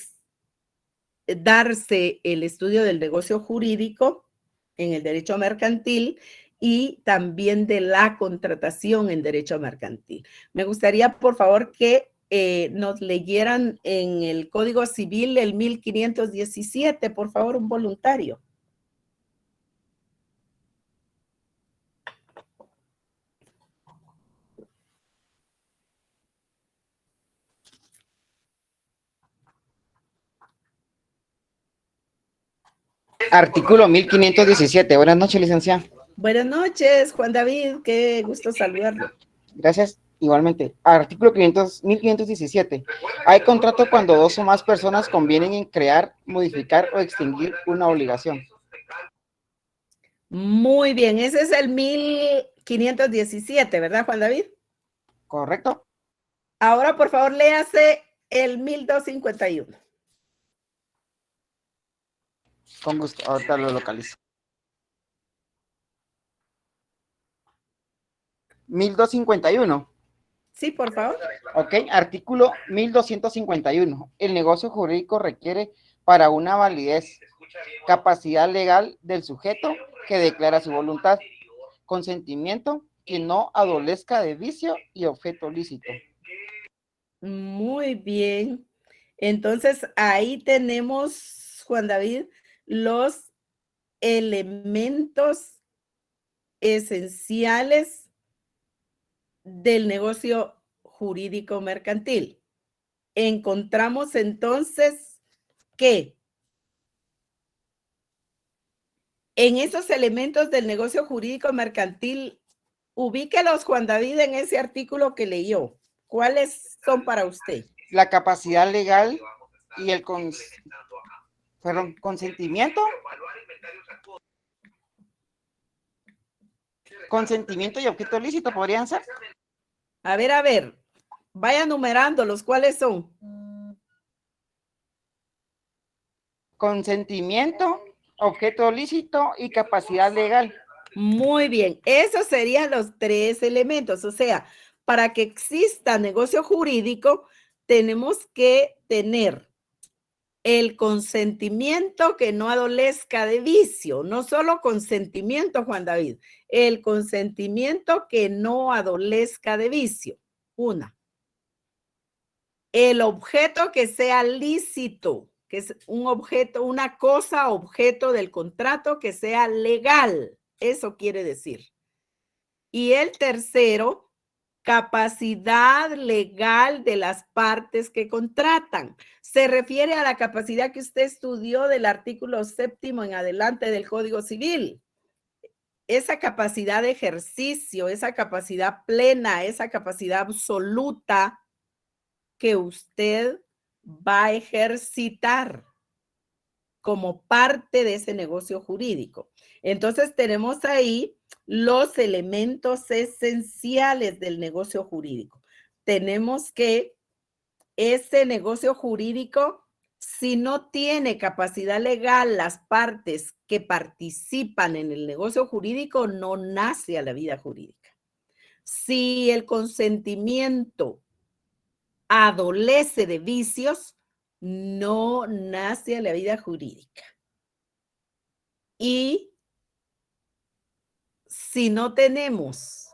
darse el estudio del negocio jurídico en el derecho mercantil y también de la contratación en derecho mercantil. Me gustaría, por favor, que nos leyeran en el Código Civil el 1517, por favor, un voluntario. Artículo 1517. Buenas noches, licenciada. Buenas noches, Juan David. Qué gusto saludarlo. Gracias, igualmente. Artículo 1517. Hay contrato cuando dos o más personas convienen en crear, modificar o extinguir una obligación. Muy bien, ese es el 1517, ¿verdad, Juan David? Correcto. Ahora, por favor, léase el 1251. Con gusto, ahorita lo localizo. 1251. Sí, por favor. Ok, artículo 1251. El negocio jurídico requiere para una validez capacidad legal del sujeto que declara su voluntad, consentimiento que no adolezca de vicio y objeto lícito. Muy bien. Entonces, ahí tenemos, Juan David, los elementos esenciales del negocio jurídico mercantil. Encontramos entonces que en esos elementos del negocio jurídico mercantil, ubíquelos, Juan David, en ese artículo que leyó. ¿Cuáles son para usted? La capacidad legal y el consentimiento. Consentimiento y objeto lícito podrían ser. A ver, vaya numerándolos. ¿Cuáles son? Consentimiento, objeto lícito y capacidad legal. Muy bien, esos serían los tres elementos. O sea, para que exista negocio jurídico, tenemos que tener el consentimiento que no adolezca de vicio, no solo consentimiento, Juan David, el consentimiento que no adolezca de vicio. Una. El objeto que sea lícito, que es un objeto, una cosa, objeto del contrato que sea legal. Eso quiere decir. Y el tercero, capacidad legal de las partes que contratan. Se refiere a la capacidad que usted estudió del artículo 7º en adelante del Código Civil. Esa capacidad de ejercicio, esa capacidad plena, esa capacidad absoluta que usted va a ejercitar como parte de ese negocio jurídico. Entonces tenemos ahí los elementos esenciales del negocio jurídico. Tenemos que ese negocio jurídico, si no tiene capacidad legal, las partes que participan en el negocio jurídico, no nace a la vida jurídica. Si el consentimiento adolece de vicios, no nace a la vida jurídica. Y si no tenemos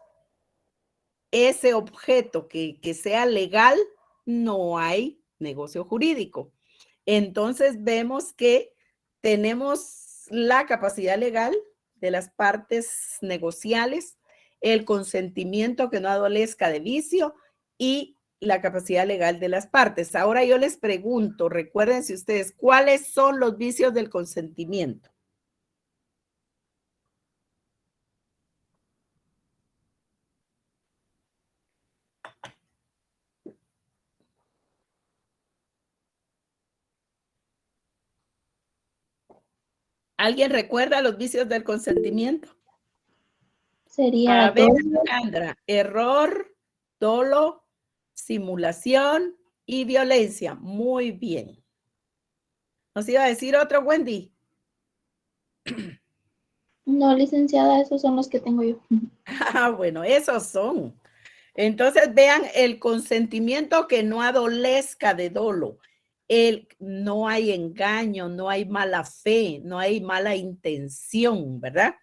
ese objeto que sea legal, no hay negocio jurídico. Entonces vemos que tenemos la capacidad legal de las partes negociales, el consentimiento que no adolezca de vicio y la capacidad legal de las partes. Ahora yo les pregunto, recuérdense ustedes, ¿cuáles son los vicios del consentimiento? ¿Alguien recuerda los vicios del consentimiento? Sería A ver, dolo. Sandra, error, dolo, simulación y violencia. Muy bien. ¿Nos iba a decir otro, Wendy? No, licenciada, esos son los que tengo yo. Ah, bueno, esos son. Entonces, vean el consentimiento que no adolezca de dolo. No hay engaño, no hay mala fe, no hay mala intención, ¿verdad?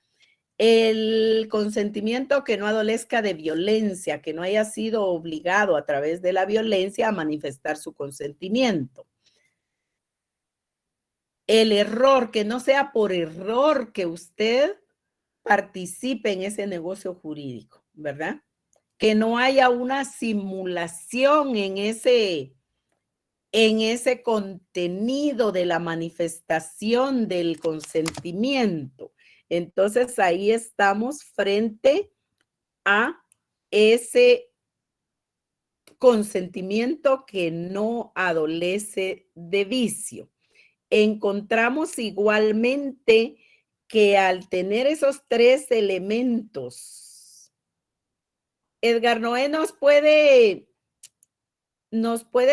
El consentimiento que no adolezca de violencia, que no haya sido obligado a través de la violencia a manifestar su consentimiento. El error, que no sea por error que usted participe en ese negocio jurídico, ¿verdad? Que no haya una simulación en ese contenido de la manifestación del consentimiento. Entonces ahí estamos frente a ese consentimiento que no adolece de vicio. Encontramos igualmente que al tener esos tres elementos, Edgar Noé nos puede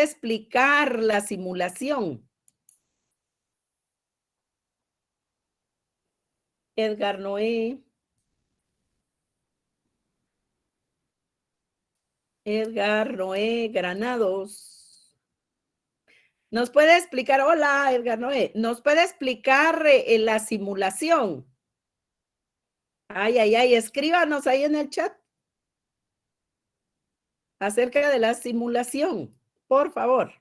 explicar la simulación. Edgar Noé. Edgar Noé Granados. ¿Nos puede explicar? Hola, Edgar Noé. ¿Nos puede explicar la simulación? Ay, ay, ay, escríbanos ahí en el chat acerca de la simulación, por favor.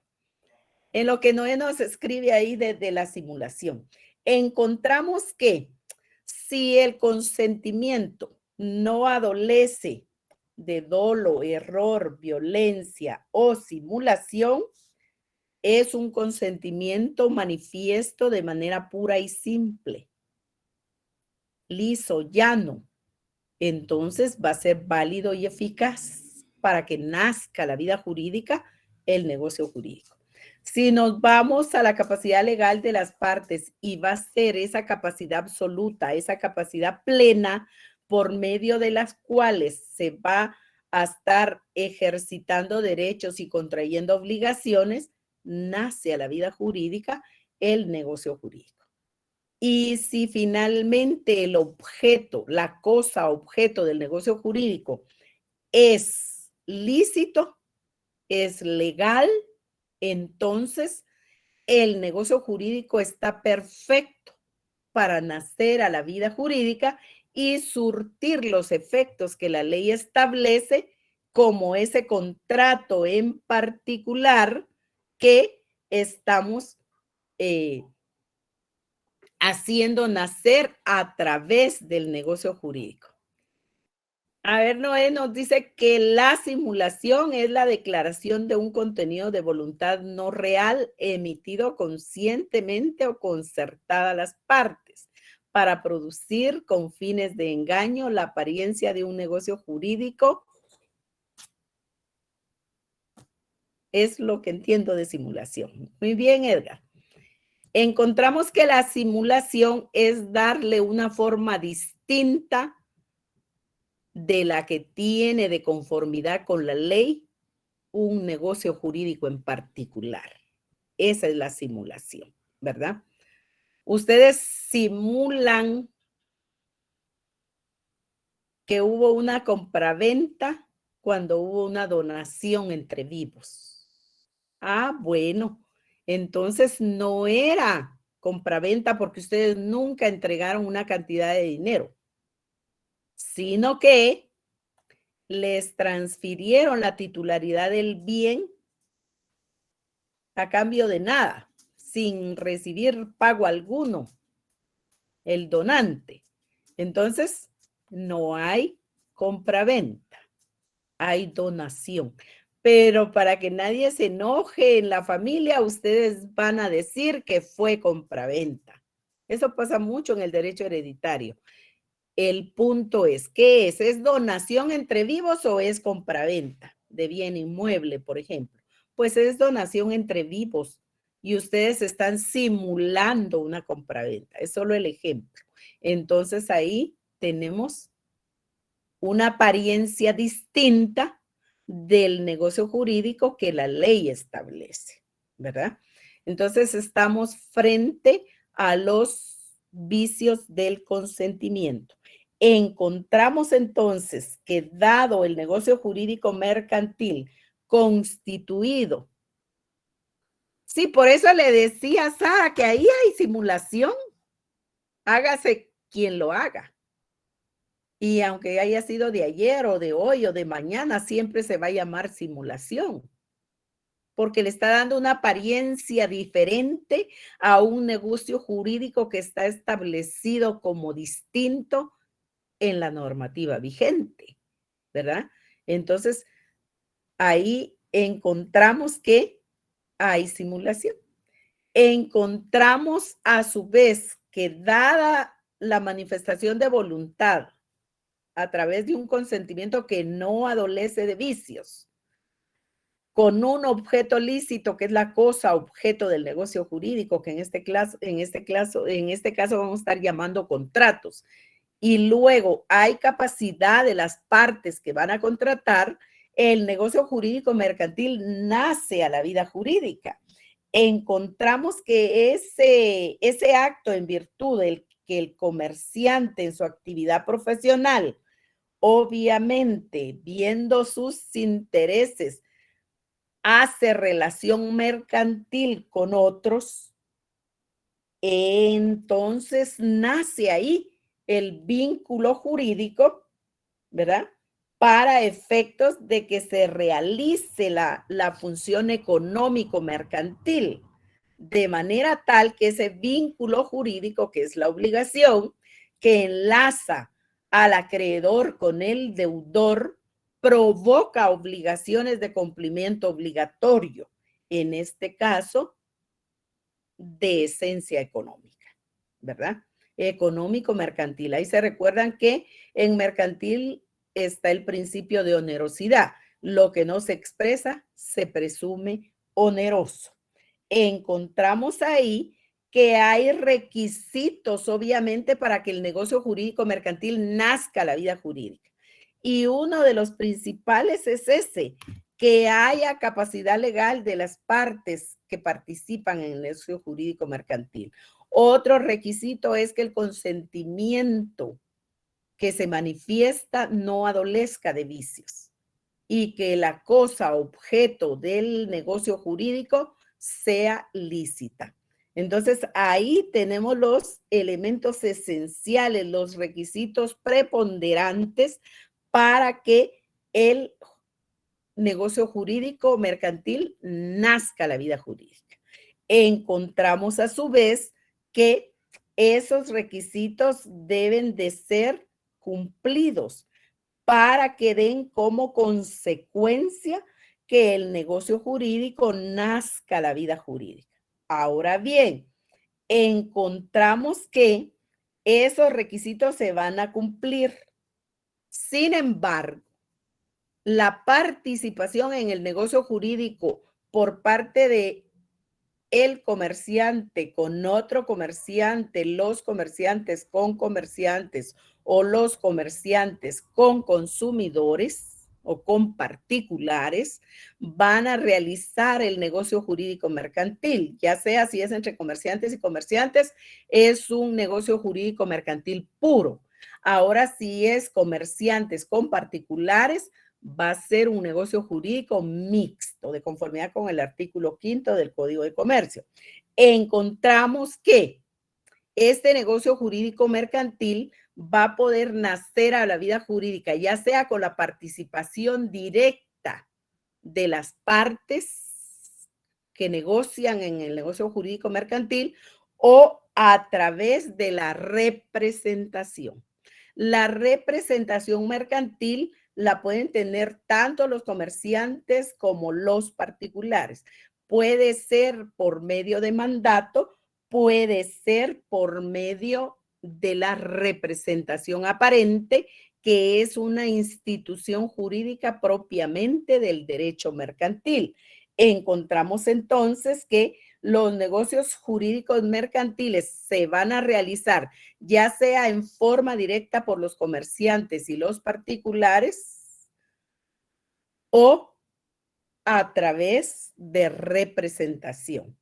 En lo que Noé nos escribe ahí de la simulación. Encontramos que si el consentimiento no adolece de dolo, error, violencia o simulación, es un consentimiento manifiesto de manera pura y simple, liso, llano. Entonces va a ser válido y eficaz para que nazca la vida jurídica, el negocio jurídico. Si nos vamos a la capacidad legal de las partes y va a ser esa capacidad absoluta, esa capacidad plena por medio de las cuales se va a estar ejercitando derechos y contrayendo obligaciones, nace a la vida jurídica el negocio jurídico. Y si finalmente el objeto, la cosa objeto del negocio jurídico es lícito, es legal, entonces el negocio jurídico está perfecto para nacer a la vida jurídica y surtir los efectos que la ley establece, como ese contrato en particular que estamos haciendo nacer a través del negocio jurídico. A ver, Noé nos dice que la simulación es la declaración de un contenido de voluntad no real emitido conscientemente o concertada a las partes para producir con fines de engaño la apariencia de un negocio jurídico. Es lo que entiendo de simulación. Muy bien, Edgar. Encontramos que la simulación es darle una forma distinta de la que tiene de conformidad con la ley un negocio jurídico en particular. Esa es la simulación, ¿verdad? Ustedes simulan que hubo una compraventa cuando hubo una donación entre vivos. Ah, bueno, Entonces no era compraventa porque ustedes nunca entregaron una cantidad de dinero, sino que les transfirieron la titularidad del bien a cambio de nada, sin recibir pago alguno, el donante. Entonces, no hay compraventa, hay donación. Pero para que nadie se enoje en la familia, ustedes van a decir que fue compraventa. Eso pasa mucho en el derecho hereditario. El punto es, ¿qué es? ¿Es donación entre vivos o es compraventa de bien inmueble, por ejemplo? Pues es donación entre vivos y ustedes están simulando una compraventa. Es solo el ejemplo. Entonces ahí tenemos una apariencia distinta del negocio jurídico que la ley establece, ¿verdad? Entonces estamos frente a los vicios del consentimiento. Encontramos entonces que dado el negocio jurídico mercantil constituido, sí, por eso le decía a Sara que ahí hay simulación, hágase quien lo haga. Y aunque haya sido de ayer o de hoy o de mañana, siempre se va a llamar simulación, porque le está dando una apariencia diferente a un negocio jurídico que está establecido como distinto en la normativa vigente, ¿verdad? Entonces, ahí encontramos que hay simulación. Encontramos a su vez que dada la manifestación de voluntad a través de un consentimiento que no adolece de vicios, con un objeto lícito que es la cosa objeto del negocio jurídico, que en este caso vamos a estar llamando contratos. Y luego hay capacidad de las partes que van a contratar, el negocio jurídico mercantil nace a la vida jurídica. Encontramos que ese acto en virtud del que el comerciante en su actividad profesional, obviamente viendo sus intereses, hace relación mercantil con otros, entonces nace ahí el vínculo jurídico, ¿verdad? Para efectos de que se realice la función económico-mercantil, de manera tal que ese vínculo jurídico, que es la obligación, que enlaza al acreedor con el deudor, provoca obligaciones de cumplimiento obligatorio, en este caso, de esencia económica, ¿verdad? Económico-mercantil. Ahí se recuerdan que en mercantil está el principio de onerosidad. Lo que no se expresa se presume oneroso. Encontramos ahí que hay requisitos, obviamente, para que el negocio jurídico mercantil nazca a la vida jurídica. Y uno de los principales es ese, que haya capacidad legal de las partes que participan en el negocio jurídico mercantil. Otro requisito es que el consentimiento que se manifiesta no adolezca de vicios y que la cosa objeto del negocio jurídico sea lícita. Entonces, ahí tenemos los elementos esenciales, los requisitos preponderantes para que el negocio jurídico mercantil nazca la vida jurídica. Encontramos a su vez que esos requisitos deben de ser cumplidos para que den como consecuencia que el negocio jurídico nazca la vida jurídica. Ahora bien, encontramos que esos requisitos se van a cumplir. Sin embargo, la participación en el negocio jurídico por parte de el comerciante con otro comerciante, los comerciantes con comerciantes o los comerciantes con consumidores o con particulares, van a realizar el negocio jurídico mercantil, ya sea si es entre comerciantes y comerciantes, es un negocio jurídico mercantil puro. Ahora, si es comerciantes con particulares, va a ser un negocio jurídico mixto. correcto, de conformidad con el artículo 5 del Código de Comercio. Encontramos que este negocio jurídico mercantil va a poder nacer a la vida jurídica, ya sea con la participación directa de las partes que negocian en el negocio jurídico mercantil o a través de la representación. La representación mercantil la pueden tener tanto los comerciantes como los particulares. Puede ser por medio de mandato, puede ser por medio de la representación aparente, que es una institución jurídica propiamente del derecho mercantil. Encontramos entonces que los negocios jurídicos mercantiles se van a realizar ya sea en forma directa por los comerciantes y los particulares o a través de representación.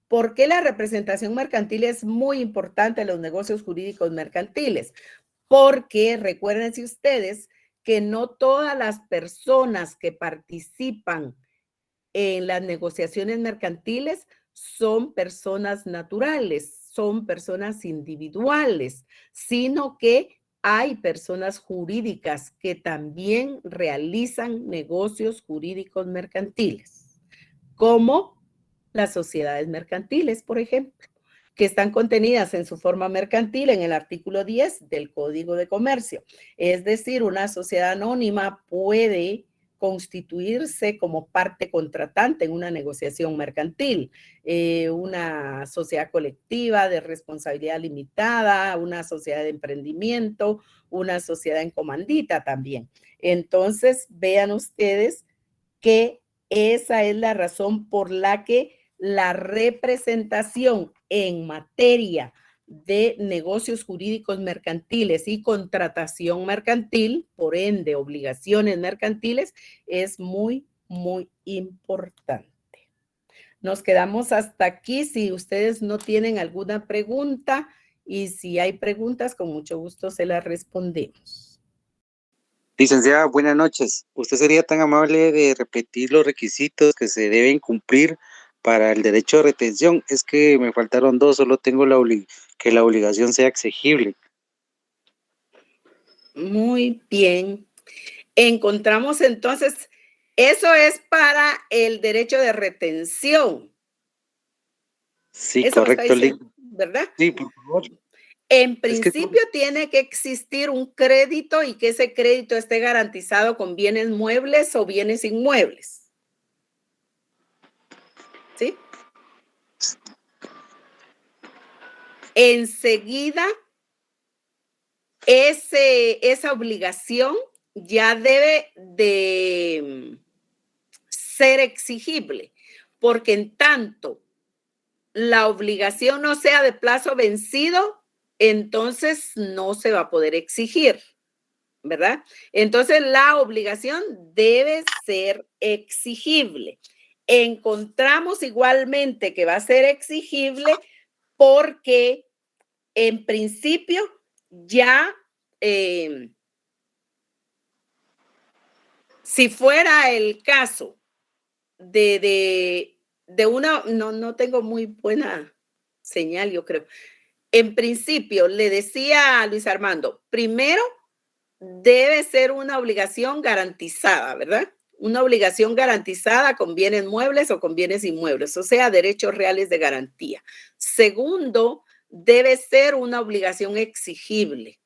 ¿Por qué la representación mercantil es muy importante en los negocios jurídicos mercantiles? Porque recuérdense ustedes que no todas las personas que participan en las negociaciones mercantiles son personas naturales, son personas individuales, sino que hay personas jurídicas que también realizan negocios jurídicos mercantiles, como las sociedades mercantiles, por ejemplo, que están contenidas en su forma mercantil en el artículo 10 del Código de Comercio. Es decir, una sociedad anónima puede constituirse como parte contratante en una negociación mercantil, una sociedad colectiva de responsabilidad limitada, una sociedad de emprendimiento, una sociedad en comandita también. Entonces, vean ustedes que esa es la razón por la que la representación en materia de negocios jurídicos mercantiles y contratación mercantil, por ende, obligaciones mercantiles, es muy, muy importante. Nos quedamos hasta aquí. Si ustedes no tienen alguna pregunta y si hay preguntas, con mucho gusto se las respondemos. Licenciada, buenas noches. ¿Usted sería tan amable de repetir los requisitos que se deben cumplir para el derecho de retención? Es que me faltaron dos, solo tengo que la obligación sea exigible. Muy bien. Encontramos entonces, eso es para el derecho de retención. Sí, Eso correcto, ¿verdad? Sí, por favor. En principio tiene que existir un crédito y que ese crédito esté garantizado con bienes muebles o bienes inmuebles. ¿Sí? Enseguida, esa obligación ya debe de ser exigible, porque en tanto la obligación no sea de plazo vencido, entonces no se va a poder exigir, ¿verdad? Entonces la obligación debe ser exigible. Encontramos igualmente que va a ser exigible porque en principio ya, si fuera el caso de una, no tengo muy buena señal, yo creo. En principio, le decía a Luis Armando, primero debe ser una obligación garantizada, ¿verdad? Una obligación garantizada con bienes muebles o con bienes inmuebles, o sea, derechos reales de garantía. Segundo, debe ser una obligación exigible,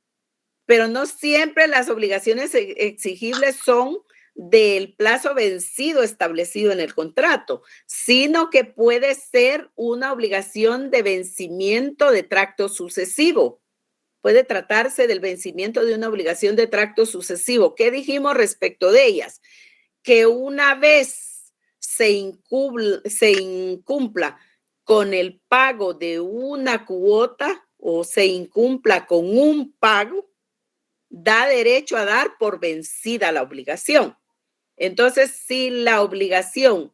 pero no siempre las obligaciones exigibles son del plazo vencido establecido en el contrato, sino que puede ser una obligación de vencimiento de tracto sucesivo. Puede tratarse del vencimiento de una obligación de tracto sucesivo. ¿Qué dijimos respecto de ellas? Que una vez se incumpla con el pago de una cuota o se incumpla con un pago, da derecho a dar por vencida la obligación. Entonces, si la obligación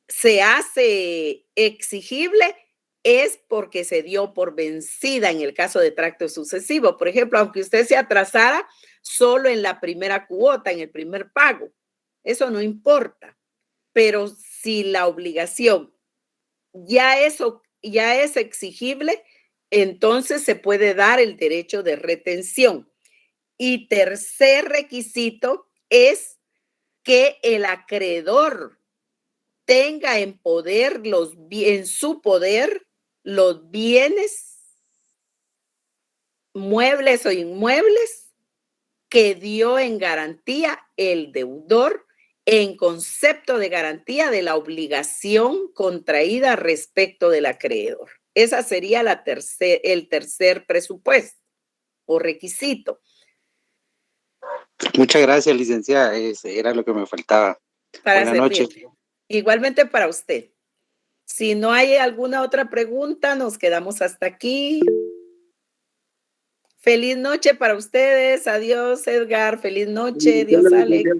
se hace exigible, es porque se dio por vencida en el caso de tracto sucesivo. Por ejemplo, aunque usted se atrasara solo en la primera cuota, en el primer pago, eso no importa. pero si la obligación ya es exigible, entonces se puede dar el derecho de retención. Y tercer requisito es que el acreedor tenga en su poder los bienes muebles o inmuebles que dio en garantía el deudor en concepto de garantía de la obligación contraída respecto del acreedor. Esa sería el tercer presupuesto o requisito. Muchas gracias, licenciada. Ese era lo que me faltaba. Buenas noches. Igualmente para usted. Si no hay alguna otra pregunta, nos quedamos hasta aquí. Feliz noche para ustedes. Adiós, Edgar. Feliz noche. Dios, Alex.